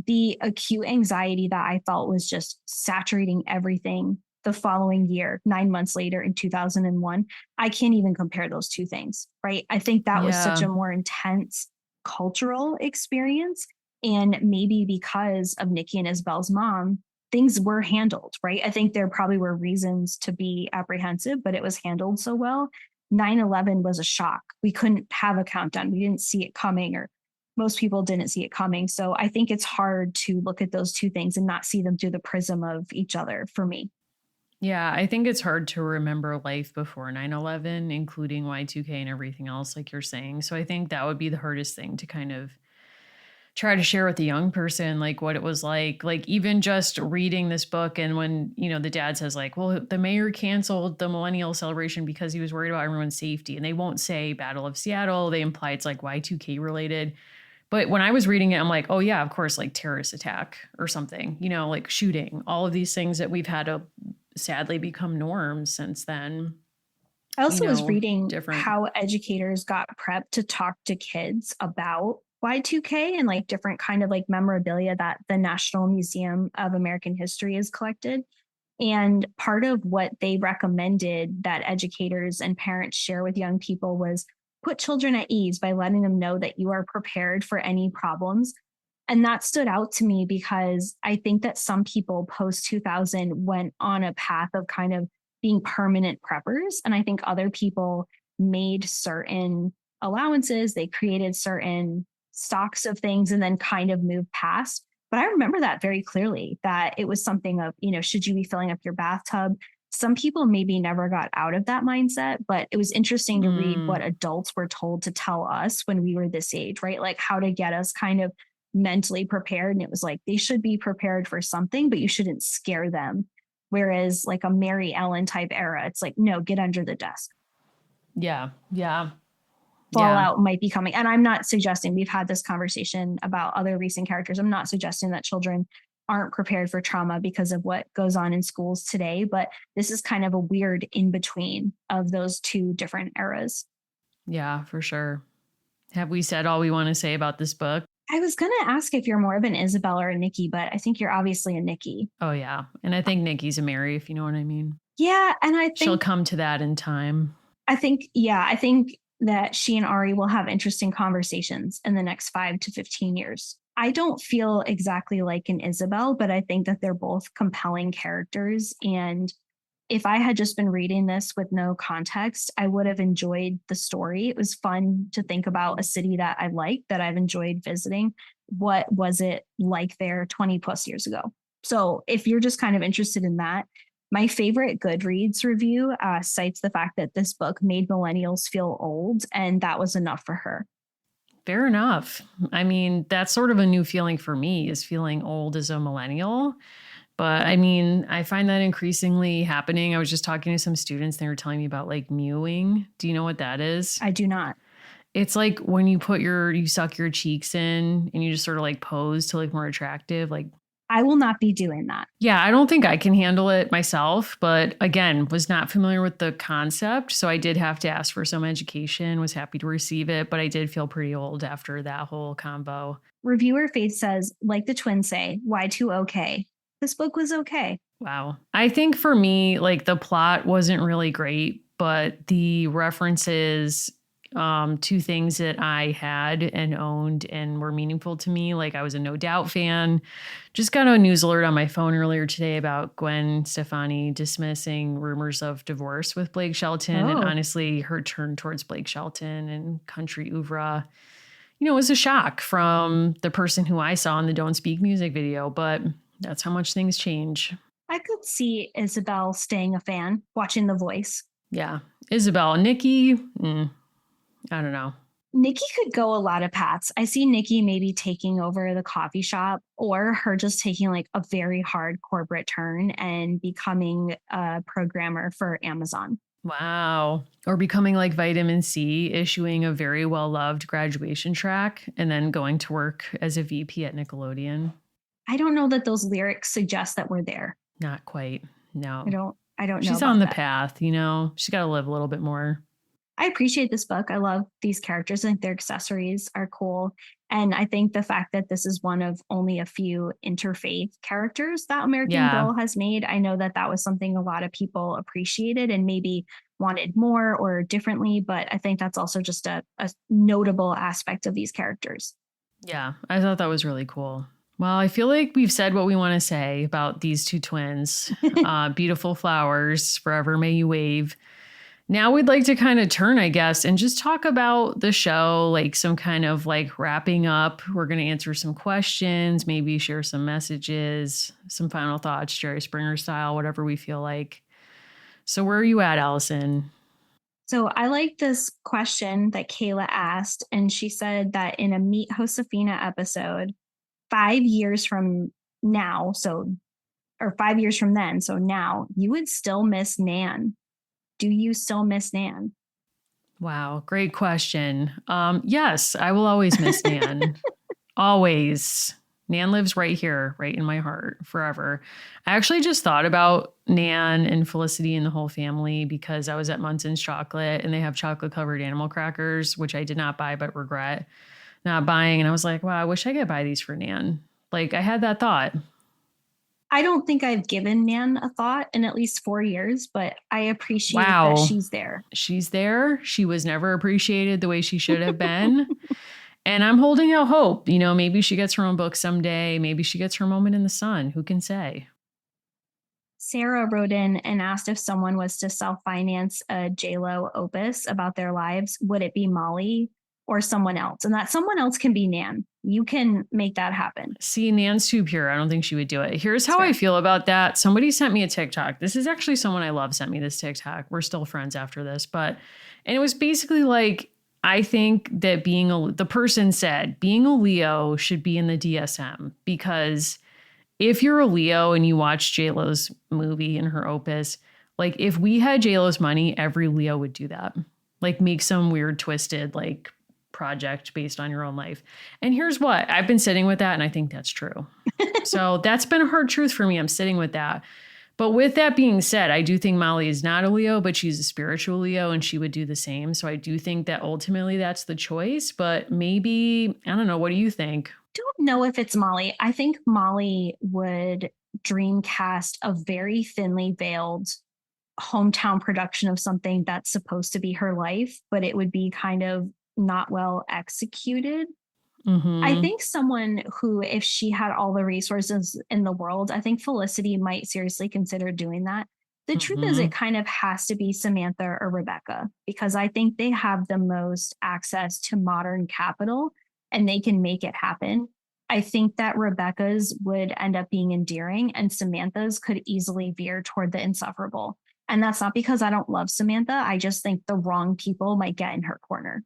The acute anxiety that I felt was just saturating everything the following year, 9 months later in 2001. I can't even compare those two things, right? I think that was such
Yeah.
a more intense cultural experience. And maybe because of Nicki and Isabel's mom, things were handled, right? I think there probably were reasons to be apprehensive, but it was handled so well. 9/11 was a shock. We couldn't have a countdown. We didn't see it coming, or most people didn't see it coming. So I think it's hard to look at those two things and not see them through the prism of each other for me.
Yeah, I think it's hard to remember life before 9/11, including Y2K and everything else, like you're saying. So I think that would be the hardest thing to kind of try to share with a young person, like what it was like even just reading this book. And when, the dad says, like, well, the mayor canceled the millennial celebration because he was worried about everyone's safety. And they won't say Battle of Seattle. They imply it's like Y2K related. But when I was reading it, I'm like, oh, yeah, of course, like terrorist attack or something, like shooting, all of these things that we've had to sadly become norms since then,
I also was reading
different.
how educators got prepped to talk to kids about Y2K and like different kind of like memorabilia that the National Museum of American History has collected. And part of what they recommended that educators and parents share with young people was put children at ease by letting them know that you are prepared for any problems. And that stood out to me because I think that some people post 2000 went on a path of kind of being permanent preppers. And I think other people made certain allowances, they created certain stocks of things and then kind of moved past. But I remember that very clearly that it was something of, should you be filling up your bathtub? Some people maybe never got out of that mindset, but it was interesting to read
Mm,
what adults were told to tell us when we were this age, right? Like how to get us kind of mentally prepared. And it was like they should be prepared for something, but you shouldn't scare them. Whereas like a Mary Ellen type era, it's like, no, get under the desk.
yeah, yeah, yeah.
Fallout might be coming. And I'm not suggesting, we've had this conversation about other recent characters. I'm not suggesting that children aren't prepared for trauma because of what goes on in schools today, but this is kind of a weird in between of those two different eras.
Yeah, for sure. Have we said all we want to say about this book?
I was going to ask if you're more of an Isabel or a Nicki, but I think you're obviously a Nicki.
Oh, yeah. And I think Nikki's a Mary, if you know what I mean.
Yeah, and
She'll come to that in time.
I think that she and Ari will have interesting conversations in the next 5 to 15 years. I don't feel exactly like an Isabel, but I think that they're both compelling characters. And if I had just been reading this with no context, I would have enjoyed the story. It was fun to think about a city that I like, that I've enjoyed visiting. What was it like there 20 plus years ago? So if you're just kind of interested in that, my favorite Goodreads review cites the fact that this book made millennials feel old, and that was enough for her.
Fair enough. I mean, that's sort of a new feeling for me, is feeling old as a millennial. But I mean, I find that increasingly happening. I was just talking to some students, they were telling me about like mewing. Do you know what that is?
I do not.
It's like when you suck your cheeks in and you just sort of like pose to look more attractive. Like,
I will not be doing that.
yeah, I don't think I can handle it myself, but again, was not familiar with the concept. So I did have to ask for some education, was happy to receive it, but I did feel pretty old after that whole combo.
Reviewer Faith says, like the twins say, why too okay? This book was okay.
Wow. I think for me, like the plot wasn't really great, but the references to things that I had and owned and were meaningful to me, like I was a No Doubt fan. Just got a news alert on my phone earlier today about Gwen Stefani dismissing rumors of divorce with Blake Shelton. And
Oh,
honestly, her turn towards Blake Shelton and country oeuvre, it was a shock from the person who I saw in the Don't Speak music video, but that's how much things change.
I could see Isabel staying a fan, watching The Voice.
Yeah. Isabel, Nicki, I don't know.
Nicki could go a lot of paths. I see Nicki maybe taking over the coffee shop or her just taking like a very hard corporate turn and becoming a programmer for Amazon.
Wow. Or becoming like vitamin C, issuing a very well loved graduation track and then going to work as a VP at Nickelodeon.
I don't know that those lyrics suggest that we're there.
Not quite.
I
No.
don't I don't know
She's on
about
the
that.
path, She's got to live a little bit more.
I appreciate this book. I love these characters. I think their accessories are cool. And I think the fact that this is one of only a few interfaith characters that American
Yeah.
Girl has made, I know that that was something a lot of people appreciated and maybe wanted more or differently. But I think that's also just a notable aspect of these characters.
Yeah. I thought that was really cool. Well, I feel like we've said what we want to say about these two twins. Beautiful flowers, forever may you wave. Now we'd like to kind of turn, I guess, and just talk about the show, like some kind of like wrapping up. We're going to answer some questions, maybe share some messages, some final thoughts, Jerry Springer style, whatever we feel like. So, where are you at, Allison?
So I like this question that Kayla asked. And she said that in a Meet Josefina episode, 5 years from now, so or 5 years from then, so now, you would still miss Nan. Do you still miss Nan?
Wow, great question. Yes, I will always miss Nan. Always. Nan lives right here, right in my heart, forever. I actually just thought about Nan and Felicity and the whole family because I was at Munson's Chocolate and they have chocolate covered animal crackers, which I did not buy but regret not buying. And I was like, wow, I wish I could buy these for Nan. Like I had that thought.
I don't think I've given Nan a thought in at least 4 years, but I appreciate that
Wow,
she's there.
she's there. She was never appreciated the way she should have been. And I'm holding out hope. Maybe she gets her own book someday. Maybe she gets her moment in the sun. Who can say?
Sarah wrote in and asked if someone was to self-finance a JLo opus about their lives, would it be Molly or someone else? And that someone else can be Nan. You can make that happen.
See, Nan's too pure. I don't think she would do it. Here's how
That's
I
fair.
feel about that. Somebody sent me a TikTok. This is actually someone I love sent me this TikTok. We're still friends after this, and it was basically like, I think that the person said being a Leo should be in the DSM because if you're a Leo and you watch JLo's movie and her opus, like if we had JLo's money, every Leo would do that. Like make some weird twisted like project based on your own life. And here's what I've been sitting with that, and I think that's true. So that's been a hard truth for me. I'm sitting with that. But with that being said, I do think Molly is not a Leo, but she's a spiritual Leo and she would do the same. So I do think that ultimately that's the choice. But maybe, I don't know. What do you think?
Don't know if it's Molly. I think Molly would dreamcast a very thinly veiled hometown production of something that's supposed to be her life, but it would be kind of not well executed. I
Mm-hmm.
think someone who, if she had all the resources in the world, I think Felicity might seriously consider doing that. The truth is,
Mm-hmm.
it kind of has to be Samantha or Rebecca because I think they have the most access to modern capital and they can make it happen. I think that Rebecca's would end up being endearing and Samantha's could easily veer toward the insufferable. And that's not because I don't love Samantha. I just think the wrong people might get in her corner.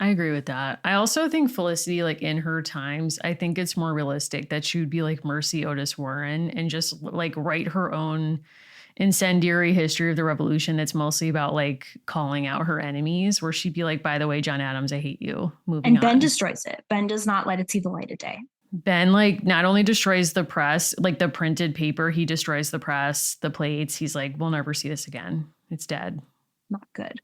I agree with that. I also think Felicity, like in her times, I think it's more realistic that she would be like Mercy Otis Warren and just like write her own incendiary history of the revolution that's mostly about like calling out her enemies, where she'd be like, by the way, John Adams, I hate you. Moving
And Ben
on.
destroys it. Ben does not let it see the light of day.
Ben like not only destroys the press, like the printed paper, he destroys the press, the plates. He's like, we'll never see this again. It's dead.
Not good.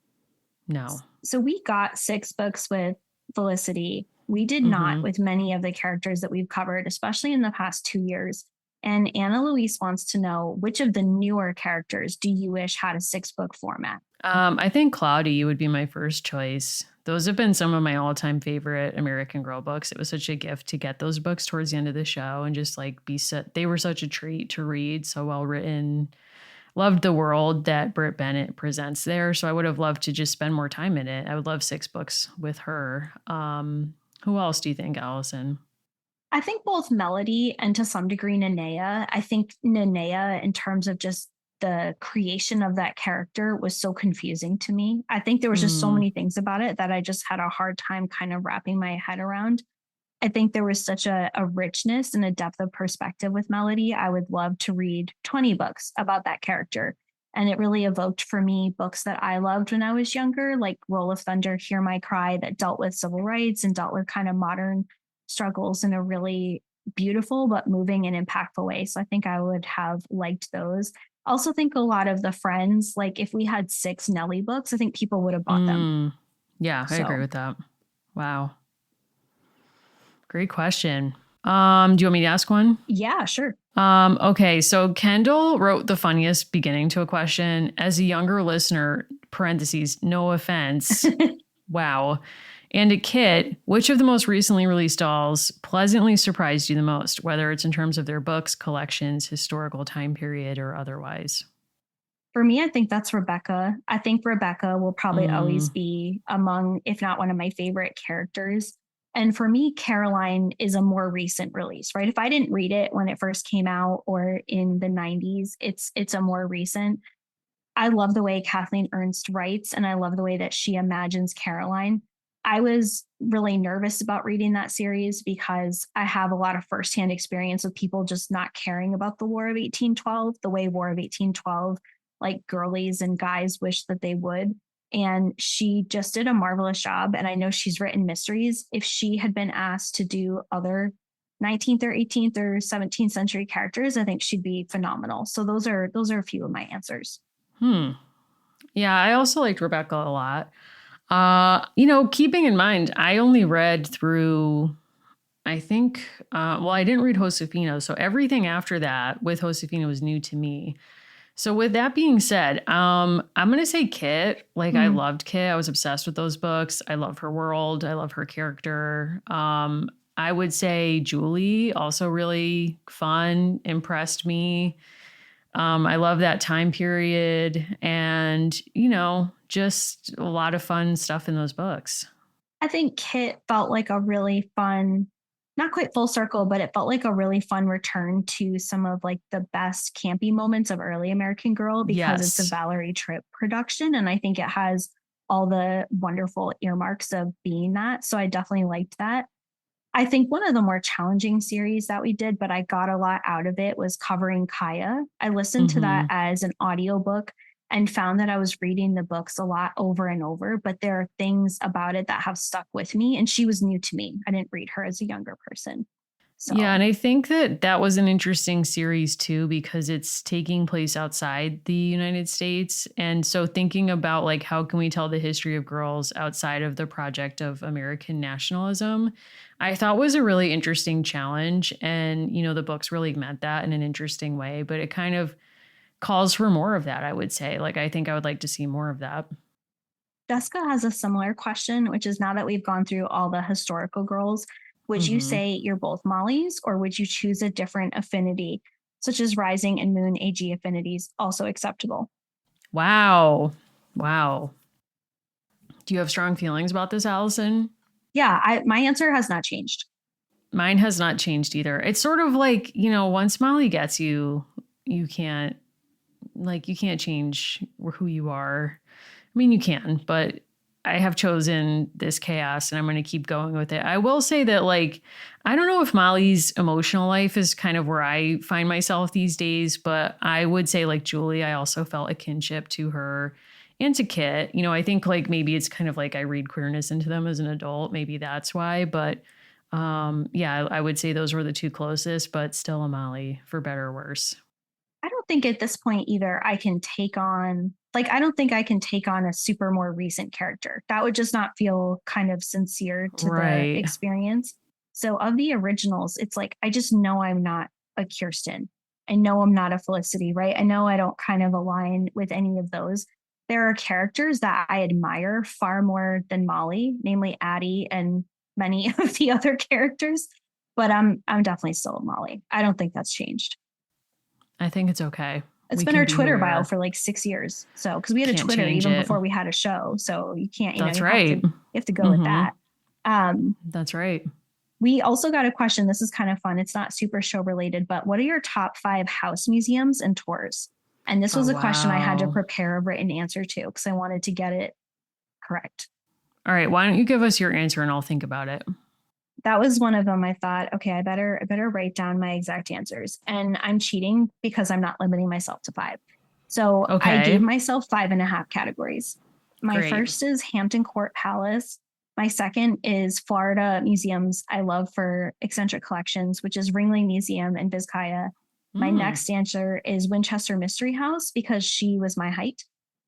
No.
So we got 6 books with Felicity. We did not
Mm-hmm.
with many of the characters that we've covered, especially in the past 2 years. And Anna Louise wants to know, which of the newer characters do you wish had a 6-book format?
I think Cloudy would be my first choice. Those have been some of my all-time favorite American Girl books. It was such a gift to get those books towards the end of the show and just like they were such a treat to read, so well written. Loved the world that Britt Bennett presents there, so I would have loved to just spend more time in it. I would love 6 books with her. Who else do you think, Allison?
I think both Melody and to some degree Nanea. I think Nanea, in terms of just the creation of that character, was so confusing to me. I think there was just so
Mm,
many things about it that I just had a hard time kind of wrapping my head around. I think there was such a richness and a depth of perspective with Melody. I would love to read 20 books about that character. And it really evoked for me books that I loved when I was younger, like Roll of Thunder, Hear My Cry, that dealt with civil rights and dealt with kind of modern struggles in a really beautiful but moving and impactful way. So I think I would have liked those. Also think a lot of the Friends, like if we had 6 Nelly books, I think people would have bought them.
mm. Yeah, I agree
So
with that. Wow. Great question. Do you want me to ask one?
yeah, sure.
Okay, so Kendall wrote the funniest beginning to a question. As a younger listener, parentheses, no offense. Wow. And a Kit, which of the most recently released dolls pleasantly surprised you the most, whether it's in terms of their books, collections, historical time period, or otherwise?
For me, I think that's Rebecca. I think Rebecca will probably always
Mm,
be among, if not one of my favorite characters. And for me, Caroline is a more recent release, right? If I didn't read it when it first came out or in the 90s, it's a more recent. I love the way Kathleen Ernst writes, and I love the way that she imagines Caroline. I was really nervous about reading that series because I have a lot of firsthand experience with people just not caring about the War of 1812, the way War of 1812, like girlies and guys wish that they would. And she just did a marvelous job. And I know she's written mysteries. If she had been asked to do other 19th or 18th or 17th century characters, I think she'd be phenomenal. So those are a few of my answers.
hmm. Yeah, I also liked Rebecca a lot. Keeping in mind, I only read through, I think, I didn't read Josefina. So everything after that with Josefina was new to me. So with that being said, I'm gonna say Kit. Like I
Mm.
loved Kit. I was obsessed with those books. I love her world. I love her character. I would say Julie also really fun, impressed me. I love that time period, and just a lot of fun stuff in those books.
I think Kit felt like a really fun, not quite full circle, but it felt like a really fun return to some of like the best campy moments of early American Girl because it's a
Yes.
Valerie Tripp production. And I think it has all the wonderful earmarks of being that. So I definitely liked that. I think one of the more challenging series that we did, but I got a lot out of it, was covering Kaya. I listened to that
Hmm.
as an audiobook and found that I was reading the books a lot over and over, but there are things about it that have stuck with me. And she was new to me. I didn't read her as a younger person.
Yeah,
So
and I think that that was an interesting series too because it's taking place outside the United States. And so thinking about like how can we tell the history of girls outside of the project of American nationalism, I thought was a really interesting challenge and the books really met that in an interesting way, but it kind of calls for more of that, I would say. Like I think I would like to see more of that.
Jessica has a similar question, which is, now that we've gone through all the historical girls, would you
Mhm.
say you're both Molly's, or would you choose a different affinity, such as Rising and Moon AG affinities, also acceptable?
Wow. Wow. Do you have strong feelings about this, Allison?
Yeah, my answer has not changed.
Mine has not changed either. It's sort of like, once Molly gets you, you can't you can't change who you are. I mean, you can, but I have chosen this chaos and I'm going to keep going with it. I will say that I don't know if Molly's emotional life is kind of where I find myself these days, but I would say like Julie, I also felt a kinship to her and to Kit. I think maybe it's kind of like I read queerness into them as an adult. Maybe that's why, but yeah, I would say those were the two closest, but still a Molly for better or worse.
I don't think at this point either I can take on, like, I don't think I can take on a super more recent character. That would just not feel kind of sincere to the
Right.
experience. So of the originals, it's like I just know I'm not a Kirsten. I know I'm not a Felicity, right? I know I don't kind of align with any of those. There are characters that I admire far more than Molly, namely Addie and many of the other characters. But I'm definitely still Molly. I don't think that's changed.
I think it's okay.
It's
We
been
can
our
be who
Twitter
we
bio
are.
for like 6 years. So because we had a
Can't
Twitter
change
even
it.
before we had a show. So you can't,
That's
you
right.
have to go with
Mm-hmm.
that. Um,
That's right.
we also got a question. This is kind of fun. It's not super show related, but what are your top 5 house museums and tours? And this
Oh,
was a question I had to
wow.
prepare a written answer to because I wanted to get it correct.
All right. Why don't you give us your answer and I'll think about it?
That was one of them. I thought, okay, I better write down my exact answers. And I'm cheating because I'm not limiting myself to 5. So I
Okay.
gave myself 5.5 categories. My
Great.
first is Hampton Court Palace. My second is Florida museums I love for eccentric collections, which is Ringling Museum in Vizcaya. My
Mm,
next answer is Winchester Mystery House because she was my height.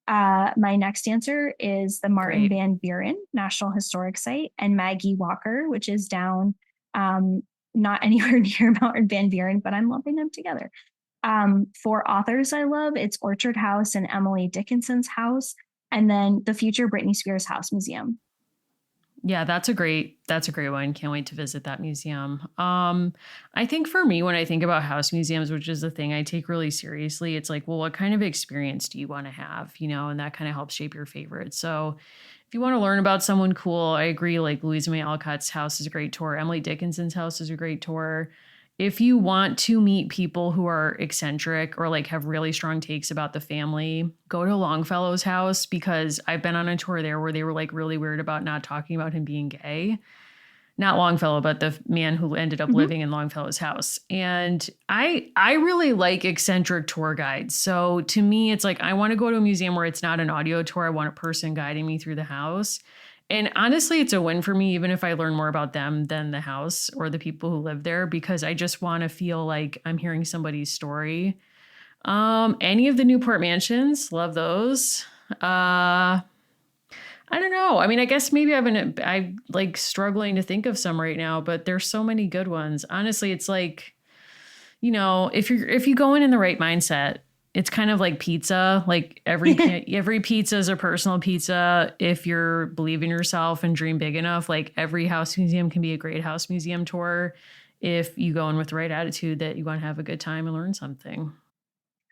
My next answer is the Martin
great.
Van Buren National Historic Site and Maggie Walker, which is down not anywhere near Mountain Van Buren, but I'm lumping them together. For authors I love, it's Orchard House and Emily Dickinson's house, and then the future Britney Spears House Museum.
Yeah, that's a great one. Can't wait to visit that museum. I think for me, when I think about house museums, which is the thing I take really seriously, it's like, well, what kind of experience do you want to have? And that kind of helps shape your favorites. So if you want to learn about someone cool, I agree. Like Louisa May Alcott's house is a great tour. Emily Dickinson's house is a great tour. If you want to meet people who are eccentric or like have really strong takes about the family, go to Longfellow's house because I've been on a tour there where they were like really weird about not talking about him being gay. Not Longfellow, but the man who ended up
Mm-hmm.
living in Longfellow's house. And I really like eccentric tour guides. So to me, it's like I want to go to a museum where it's not an audio tour. I want a person guiding me through the house. And honestly, it's a win for me, even if I learn more about them than the house or the people who live there, because I just want to feel like I'm hearing somebody's story. Any of the Newport mansions, love those. I don't know. I mean, I guess maybe I'm like struggling to think of some right now, but there's so many good ones. Honestly, it's like, if you go in the right mindset, it's kind of like pizza. Like every pizza is a personal pizza. If you're believe in yourself and dream big enough, like every house museum can be a great house museum tour if you go in with the right attitude that you want to have a good time and learn something.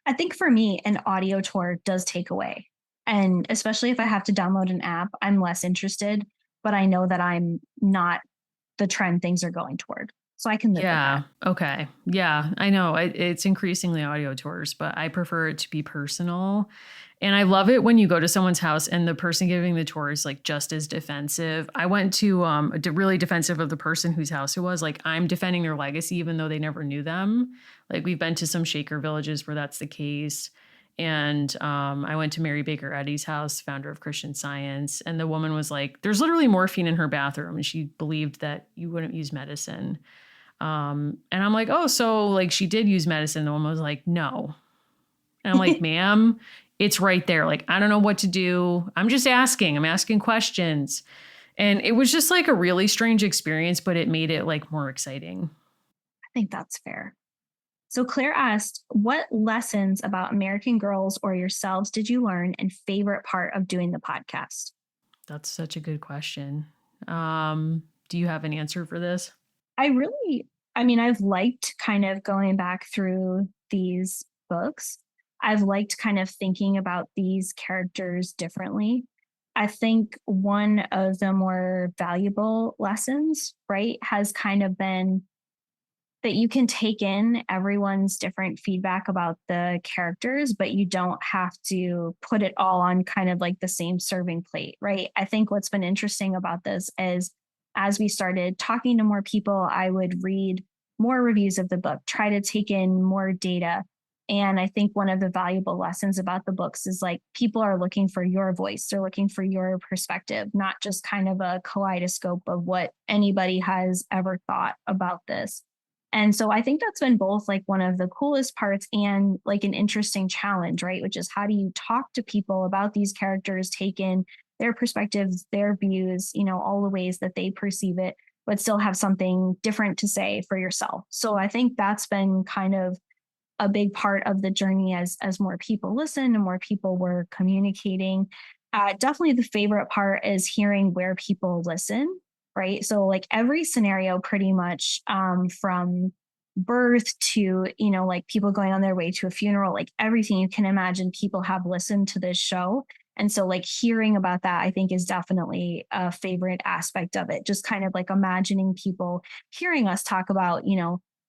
I think for me, an audio tour does take away. And especially if I have to download an app, I'm less interested, but I know that I'm not the trend things are going toward. So I can live with
Yeah.
that.
Okay. Yeah. I know it's increasingly audio tours, but I prefer it to be personal. And I love it when you go to someone's house and the person giving the tour is like just as defensive. I went to really defensive of the person whose house it was. Like I'm defending their legacy, even though they never knew them. Like we've been to some Shaker villages where that's the case. And I went to Mary Baker Eddy's house, founder of Christian Science. And the woman was like, there's literally morphine in her bathroom. And she believed that you wouldn't use medicine. And I'm like, oh, so like she did use medicine. The woman was like, no. And I'm like, ma'am, it's right there. Like, I don't know what to do. I'm just asking. I'm asking questions. And it was just like a really strange experience, but it made it like more exciting.
I think that's fair. So Claire asked, what lessons about American Girls or yourselves did you learn and favorite part of doing the podcast?
That's such a good question. Do you have an answer for this?
I really, I mean, I've liked kind of going back through these books. I've liked kind of thinking about these characters differently. I think one of the more valuable lessons, right, has kind of been that you can take in everyone's different feedback about the characters, but you don't have to put it all on kind of like the same serving plate, right? I think what's been interesting about this is as we started talking to more people, I would read more reviews of the book, try to take in more data. And I think one of the valuable lessons about the books is like people are looking for your voice, they're looking for your perspective, not just kind of a kaleidoscope of what anybody has ever thought about this. And so I think that's been both like one of the coolest parts and like an interesting challenge, right? Which is how do you talk to people about these characters, take in their perspectives, their views, all the ways that they perceive it, but still have something different to say for yourself. So I think that's been kind of a big part of the journey as more people listen and more people were communicating. Definitely the favorite part is hearing where people listen, right? So like every scenario pretty much, from birth to, like people going on their way to a funeral, like everything you can imagine, people have listened to this show. And so like hearing about that, I think is definitely a favorite aspect of it. Just kind of like imagining people hearing us talk about,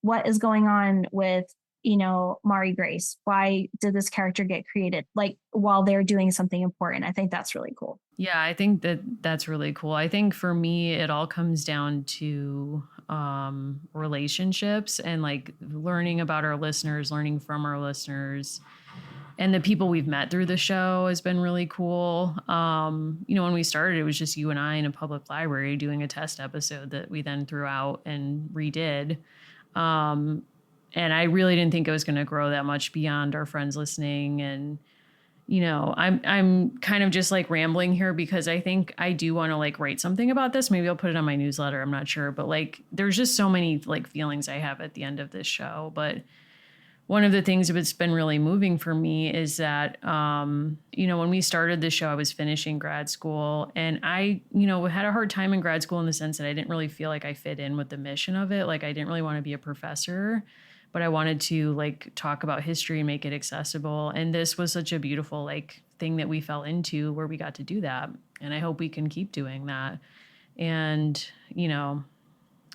what is going on with, Mari Grace. Why did this character get created? Like while they're doing something important. I think that's really cool.
Yeah, I think that that's really cool. I think for me, it all comes down to relationships and like learning about our listeners, learning from our listeners, and the people we've met through the show has been really cool. When we started, it was just you and I in a public library doing a test episode that we then threw out and redid. Um, and I really didn't think it was going to grow that much beyond our friends listening. And I'm kind of just like rambling here because I think I do want to like write something about this. Maybe I'll put it on my newsletter. I'm not sure, but like there's just so many like feelings I have at the end of this show. But one of the things that's been really moving for me is that, when we started the show, I was finishing grad school and I, had a hard time in grad school in the sense that I didn't really feel like I fit in with the mission of it. Like I didn't really want to be a professor, but I wanted to like talk about history and make it accessible. And this was such a beautiful like thing that we fell into where we got to do that. And I hope we can keep doing that. And,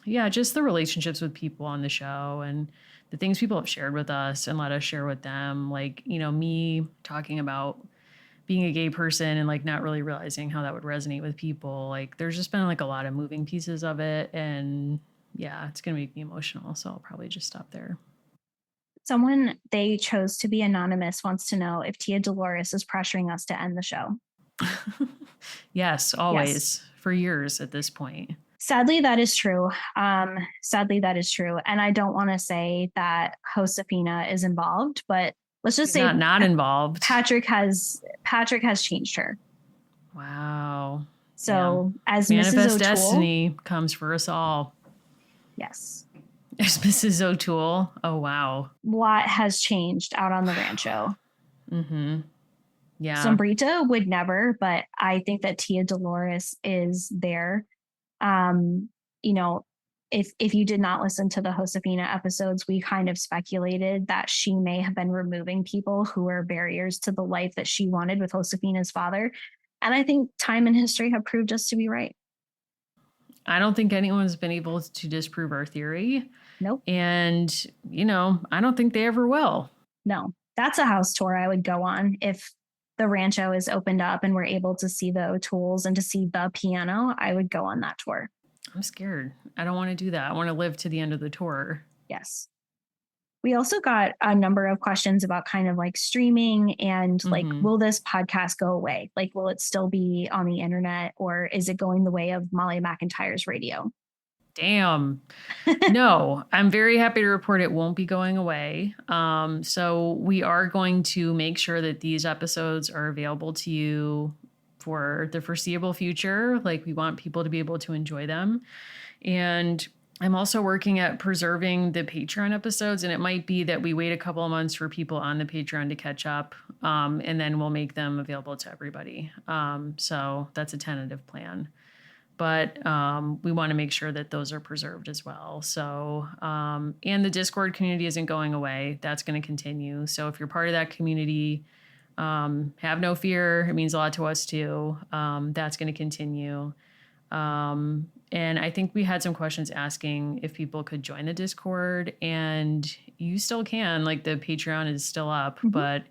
yeah, just the relationships with people on the show and the things people have shared with us and let us share with them. Like, me talking about being a gay person and like not really realizing how that would resonate with people. Like, there's just been like a lot of moving pieces of it. And yeah, it's going to make me emotional. So I'll probably just stop there.
Someone they chose to be anonymous wants to know if Tia Dolores is pressuring us to end the show.
Yes, always. Yes. For years at this point.
Sadly, that is true. Sadly, that is true. And I don't want to say that Josefina is involved, but let's just say
not involved.
Patrick has changed her.
Wow.
So
yeah.
As
Manifest
Mrs. O'Toole,
destiny comes for us all.
Yes.
As Mrs. O'Toole. Oh wow.
A lot has changed out on the rancho.
Mm-hmm. Yeah.
Sombrita would never, but I think that Tia Dolores is there. If you did not listen to the Josefina episodes, we kind of speculated that she may have been removing people who were barriers to the life that she wanted with Josefina's father. And I think time and history have proved us to be right.
I don't think anyone's been able to disprove our theory.
Nope.
And, I don't think they ever will.
No, that's a house tour I would go on if the rancho is opened up and we're able to see the O'Tooles and to see the piano. I would go on that tour.
I'm scared. I don't want to do that. I want to live to the end of the tour.
Yes. We also got a number of questions about kind of like streaming and like, will this podcast go away? Like, will it still be on the internet or is it going the way of Molly McIntyre's radio?
Damn. No, I'm very happy to report it won't be going away. So we are going to make sure that these episodes are available to you for the foreseeable future. Like we want people to be able to enjoy them. And I'm also working at preserving the Patreon episodes. And it might be that we wait a couple of months for people on the Patreon to catch up. And then we'll make them available to everybody. So that's a tentative plan. But we want to make sure that those are preserved as well. So, and the Discord community isn't going away. That's going to continue. So if you're part of that community, have no fear. It means a lot to us too. That's going to continue. And I think we had some questions asking if people could join the Discord, and you still can. Like the Patreon is still up, but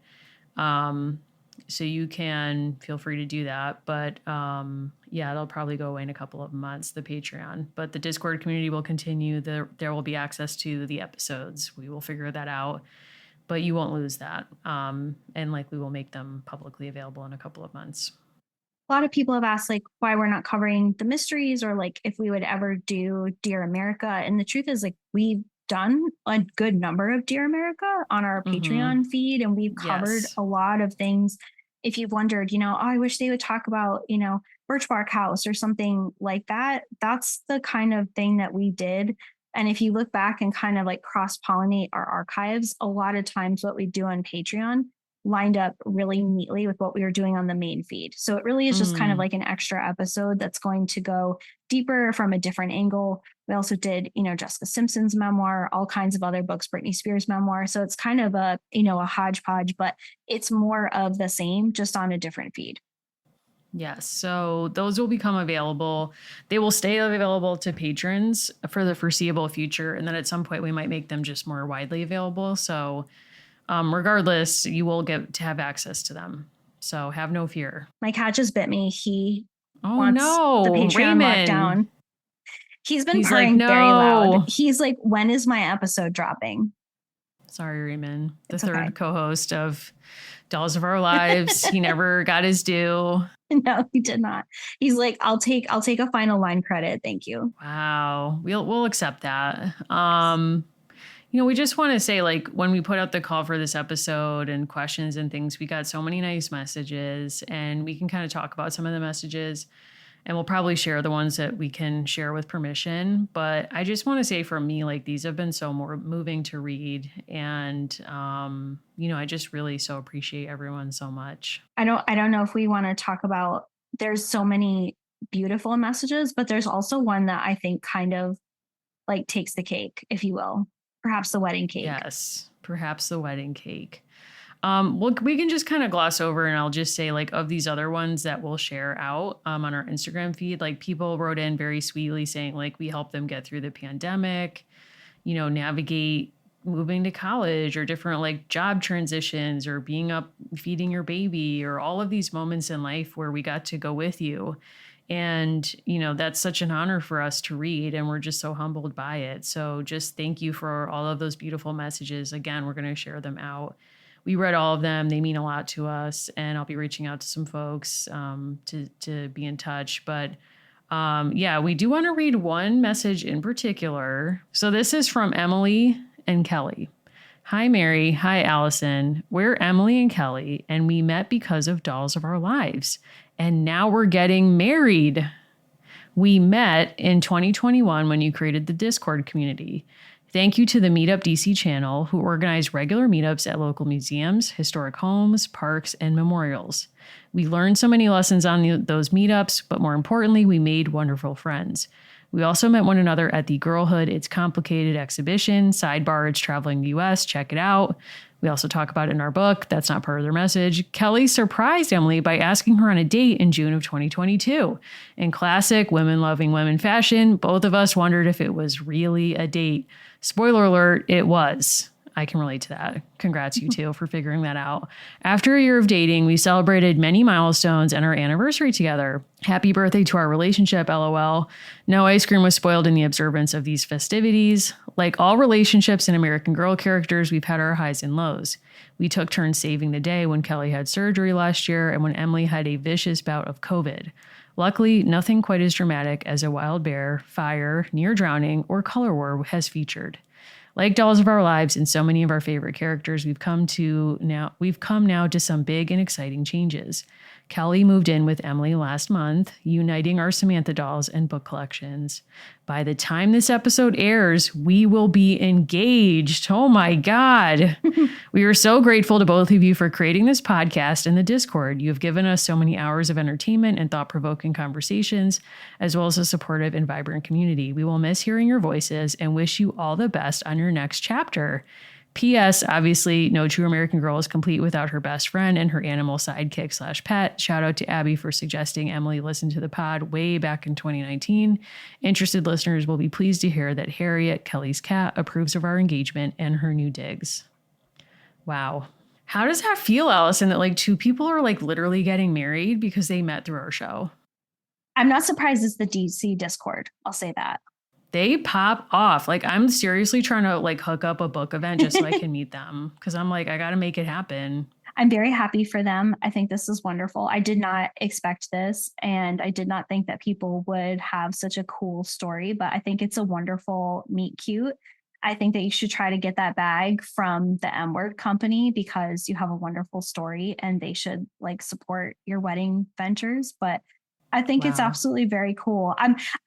so you can feel free to do that. But yeah, it'll probably go away in a couple of months, the Patreon. But the Discord community will continue. There will be access to the episodes. We will figure that out. But you won't lose that. And we will make them publicly available in a couple of months.
A lot of people have asked like why we're not covering the mysteries or like if we would ever do Dear America. And the truth is like we've done a good number of Dear America on our Patreon feed, and we've covered a lot of things. If you've wondered, I wish they would talk about, Birch Bark House or something like that. That's the kind of thing that we did. And if you look back and kind of like cross pollinate our archives, a lot of times what we do on Patreon lined up really neatly with what we were doing on the main feed. So it really is just kind of
Mm.
like an extra episode that's going to go deeper from a different angle. We also did, Jessica Simpson's memoir, all kinds of other books, Britney Spears' memoir. So it's kind of a hodgepodge, but it's more of the same, just on a different feed.
Yes. So those will become available. They will stay available to patrons for the foreseeable future. And then at some point, we might make them just more widely available. So, regardless, you will get to have access to them. So have no fear.
My cat just bit me. He
Oh,
wants the
no.
Patreon
Raymond.
lockdown. He's been
He's like,
purring very loud.
no.
He's like, when is my episode dropping?
Sorry, Raymond, the
It's
third
okay.
co-host of Dolls of Our Lives. He never got his due.
No, he did not. He's like, I'll take a final line credit. Thank you.
Wow. We'll accept that. We just want to say, like, when we put out the call for this episode and questions and things, we got so many nice messages, and we can kind of talk about some of the messages, and we'll probably share the ones that we can share with permission. But I just want to say, for me, like, these have been so more moving to read. And, I just really so appreciate everyone so much.
I don't know if we want to talk about, there's so many beautiful messages, but there's also one that I think kind of like takes the cake, if you will. Perhaps the wedding cake.
Yes, perhaps the wedding cake. Well, we can just kind of gloss over, and I'll just say, like, of these other ones that we'll share out on our Instagram feed, like, people wrote in very sweetly saying, like, we helped them get through the pandemic, navigate moving to college or different like job transitions or being up feeding your baby, or all of these moments in life where we got to go with you. And, that's such an honor for us to read, and we're just so humbled by it. So just thank you for all of those beautiful messages. Again, we're going to share them out. We read all of them. They mean a lot to us, and I'll be reaching out to some folks to be in touch. But we do want to read one message in particular. So this is from Emily and Kelly. Hi, Mary. Hi, Allison. We're Emily and Kelly, and we met because of Dolls of Our Lives. And now we're getting married. We met in 2021 when you created the Discord community. Thank you to the Meetup DC channel, who organize regular meetups at local museums, historic homes, parks, and memorials. We learned so many lessons on those meetups, but more importantly, we made wonderful friends. We also met one another at the Girlhood It's Complicated exhibition. Sidebar, it's traveling the US. Check it out. We also talk about it in our book. That's not part of their message. Kelly surprised Emily by asking her on a date in June of 2022. In classic women-loving women fashion, both of us wondered if it was really a date. Spoiler alert, it was. I can relate to that. Congrats, you two, for figuring that out. After a year of dating, we celebrated many milestones and our anniversary together. Happy birthday to our relationship, LOL. No ice cream was spoiled in the observance of these festivities. Like all relationships and American Girl characters, we've had our highs and lows. We took turns saving the day when Kelly had surgery last year and when Emily had a vicious bout of COVID. Luckily, nothing quite as dramatic as a wild bear, fire, near drowning, or color war has featured. Like Dolls of Our Lives and so many of our favorite characters, we've come now to some big and exciting changes. Kelly moved in with Emily last month, uniting our Samantha dolls and book collections. By the time this episode airs, we will be engaged. Oh my God. We are so grateful to both of you for creating this podcast and the Discord. You have given us so many hours of entertainment and thought-provoking conversations, as well as a supportive and vibrant community. We will miss hearing your voices and wish you all the best on your next chapter. P.S. Obviously, no true American Girl is complete without her best friend and her animal sidekick / pet. Shout out to Abby for suggesting Emily listen to the pod way back in 2019. Interested listeners will be pleased to hear that Harriet, Kelly's cat, approves of our engagement and her new digs. Wow. How does that feel, Allison, that like two people are like literally getting married because they met through our show?
I'm not surprised it's the DC Discord. I'll say that.
They pop off. Like, I'm seriously trying to like hook up a book event just so I can meet them, because I'm like, I got to make it happen.
I'm very happy for them. I think this is wonderful. I did not expect this, and I did not think that people would have such a cool story, but I think it's a wonderful meet cute. I think that you should try to get that bag from the M Word company because you have a wonderful story and they should like support your wedding ventures. But I think it's
Wow.
absolutely very cool.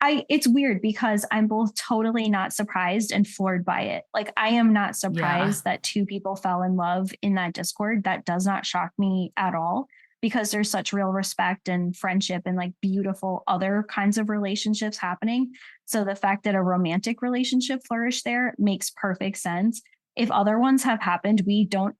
It's weird because I'm both totally not surprised and floored by it. Like, I am not
Yeah.
surprised that two people fell in love in that Discord. That does not shock me at all because there's such real respect and friendship and like beautiful other kinds of relationships happening. So the fact that a romantic relationship flourished there makes perfect sense. If other ones have happened,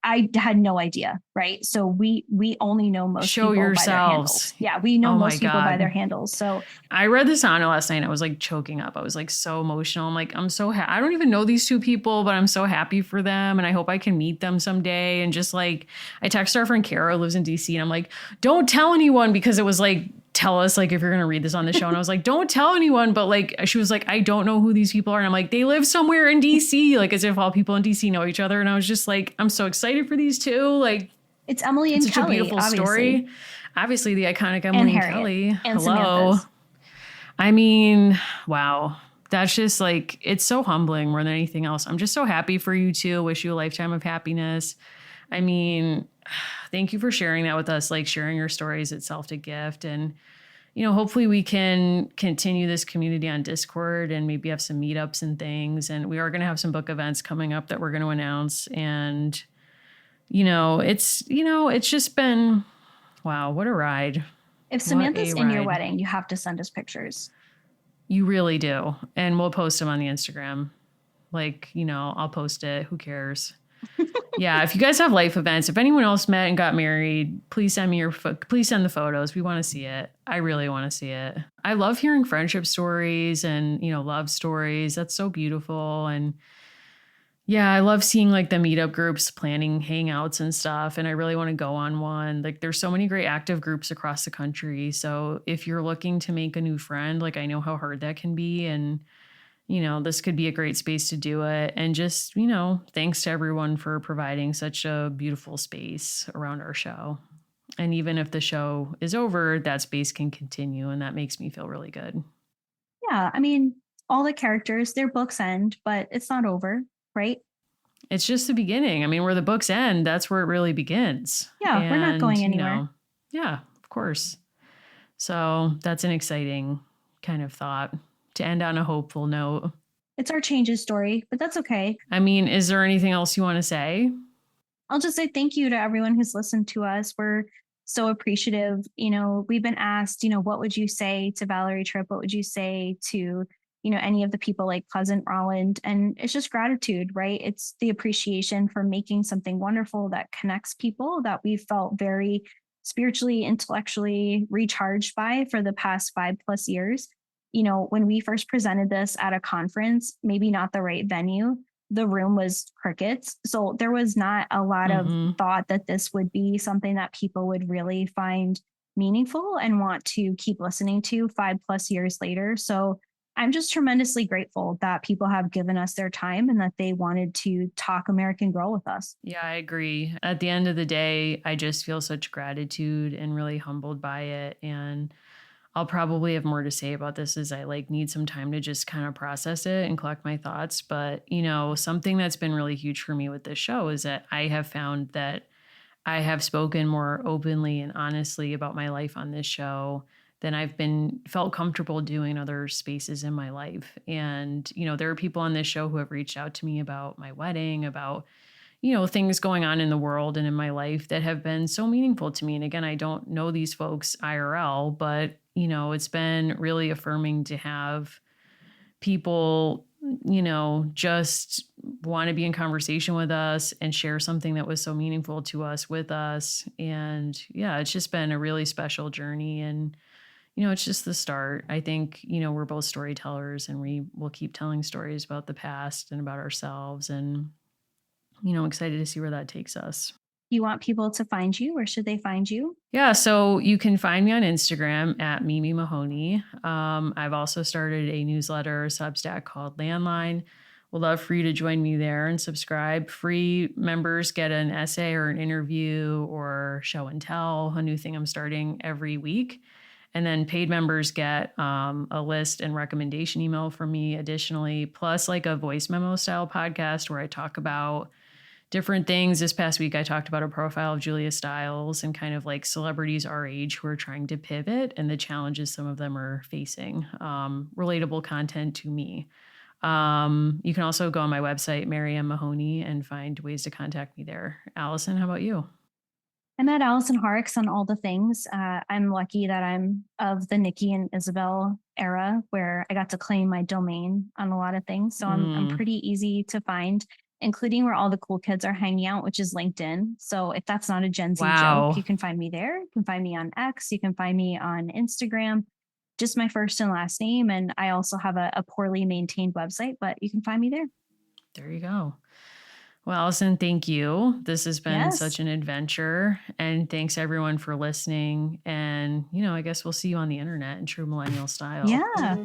I had no idea, right? So we only know most
Show
people by their
yourselves.
handles. Yeah, we know
Oh my
most people by their
God.
handles. So
I read this on last night and I was like choking up. I was like so emotional. I'm like, I don't even know these two people, but I'm so happy for them. And I hope I can meet them someday. And just like, I texted our friend Kara, who lives in DC, and I'm like, don't tell anyone, because it was like, tell us like if you're going to read this on the show. And I was like, don't tell anyone. But like, she was like, I don't know who these people are. And I'm like, they live somewhere in DC, like as if all people in DC know each other. And I was just like, I'm so excited for these two. Like,
it's Emily
it's
and
such a
Kelly,
beautiful
obviously,
story. Obviously, the iconic
and
Emily and
Harriet
Kelly.
and
Hello.
Samantha's.
I mean, wow. That's just like, it's so humbling more than anything else. I'm just so happy for you too. Wish you a lifetime of happiness. I mean, thank you for sharing that with us, like sharing your stories itself to gift. And, hopefully we can continue this community on Discord and maybe have some meetups and things. And we are going to have some book events coming up that we're going to announce. And, it's just been, wow, what a ride.
If
What
Samantha's
a
in your
ride.
wedding, you have to send us pictures.
You really do. And we'll post them on the Instagram. Like, I'll post it. Who cares? Yeah, if you guys have life events, if anyone else met and got married, please send me please send the photos. We want to see it. I really want to see it. I love hearing friendship stories and, love stories. That's so beautiful. And yeah, I love seeing like the meetup groups planning hangouts and stuff. And I really want to go on one. Like, there's so many great active groups across the country. So if you're looking to make a new friend, like, I know how hard that can be. And, this could be a great space to do it. And just, thanks to everyone for providing such a beautiful space around our show. And even if the show is over, that space can continue. And that makes me feel really good.
Yeah, I mean, all the characters, their books end, but it's not over, right?
It's just the beginning. I mean, where the books end, that's where it really begins.
Yeah, we're not
And,
going anywhere.
yeah, of course. So that's an exciting kind of thought to end on a hopeful note.
It's our changes story, but that's okay.
I mean, is there anything else you want to say?
I'll just say thank you to everyone who's listened to us. We're so appreciative. We've been asked, what would you say to Valerie Tripp? What would you say to, any of the people like Pleasant Rolland? And it's just gratitude, right? It's the appreciation for making something wonderful that connects people that we felt very spiritually, intellectually recharged by for the past 5+ years. When we first presented this at a conference, maybe not the right venue, the room was crickets. So there was not a lot of thought that this would be something that people would really find meaningful and want to keep listening to 5+ years later. So I'm just tremendously grateful that people have given us their time and that they wanted to talk American Girl with us.
Yeah, I agree. At the end of the day, I just feel such gratitude and really humbled by it. And I'll probably have more to say about this as I like need some time to just kind of process it and collect my thoughts. But, something that's been really huge for me with this show is that I have found that I have spoken more openly and honestly about my life on this show than I've felt comfortable doing in other spaces in my life. And, there are people on this show who have reached out to me about my wedding, about things going on in the world and in my life that have been so meaningful to me. And again, I don't know these folks IRL, but, it's been really affirming to have people, just want to be in conversation with us and share something that was so meaningful to us with us. And yeah, it's just been a really special journey. And, it's just the start. I think, we're both storytellers and we will keep telling stories about the past and about ourselves. And, excited to see where that takes us.
You want people to find you? Where should they find you?
Yeah, so you can find me on Instagram at Mimi Mahoney. I've also started a newsletter Substack called Landline. We'd love for you to join me there and subscribe. Free members get an essay or an interview or show and tell, a new thing I'm starting every week. And then paid members get a list and recommendation email from me additionally, plus like a voice memo style podcast where I talk about different things. This past week, I talked about a profile of Julia Stiles and kind of like celebrities our age who are trying to pivot and the challenges some of them are facing. Relatable content to me. You can also go on my website, Mary M. Mahoney, and find ways to contact me there. Allison, how about you?
I'm at Allison Harks on all the things. I'm lucky that I'm of the Nicki and Isabel era where I got to claim my domain on a lot of things. So I'm pretty easy to find, including where all the cool kids are hanging out, which is LinkedIn. So if that's not a Gen Z joke,
Wow.
you can find me there. You can find me on X. You can find me on Instagram, just my first and last name. And I also have a poorly maintained website, but you can find me there.
There you go. Well, Allison, thank you. This has been
Yes.
such an adventure. And thanks everyone for listening. And, I guess we'll see you on the internet in true millennial style.
Yeah.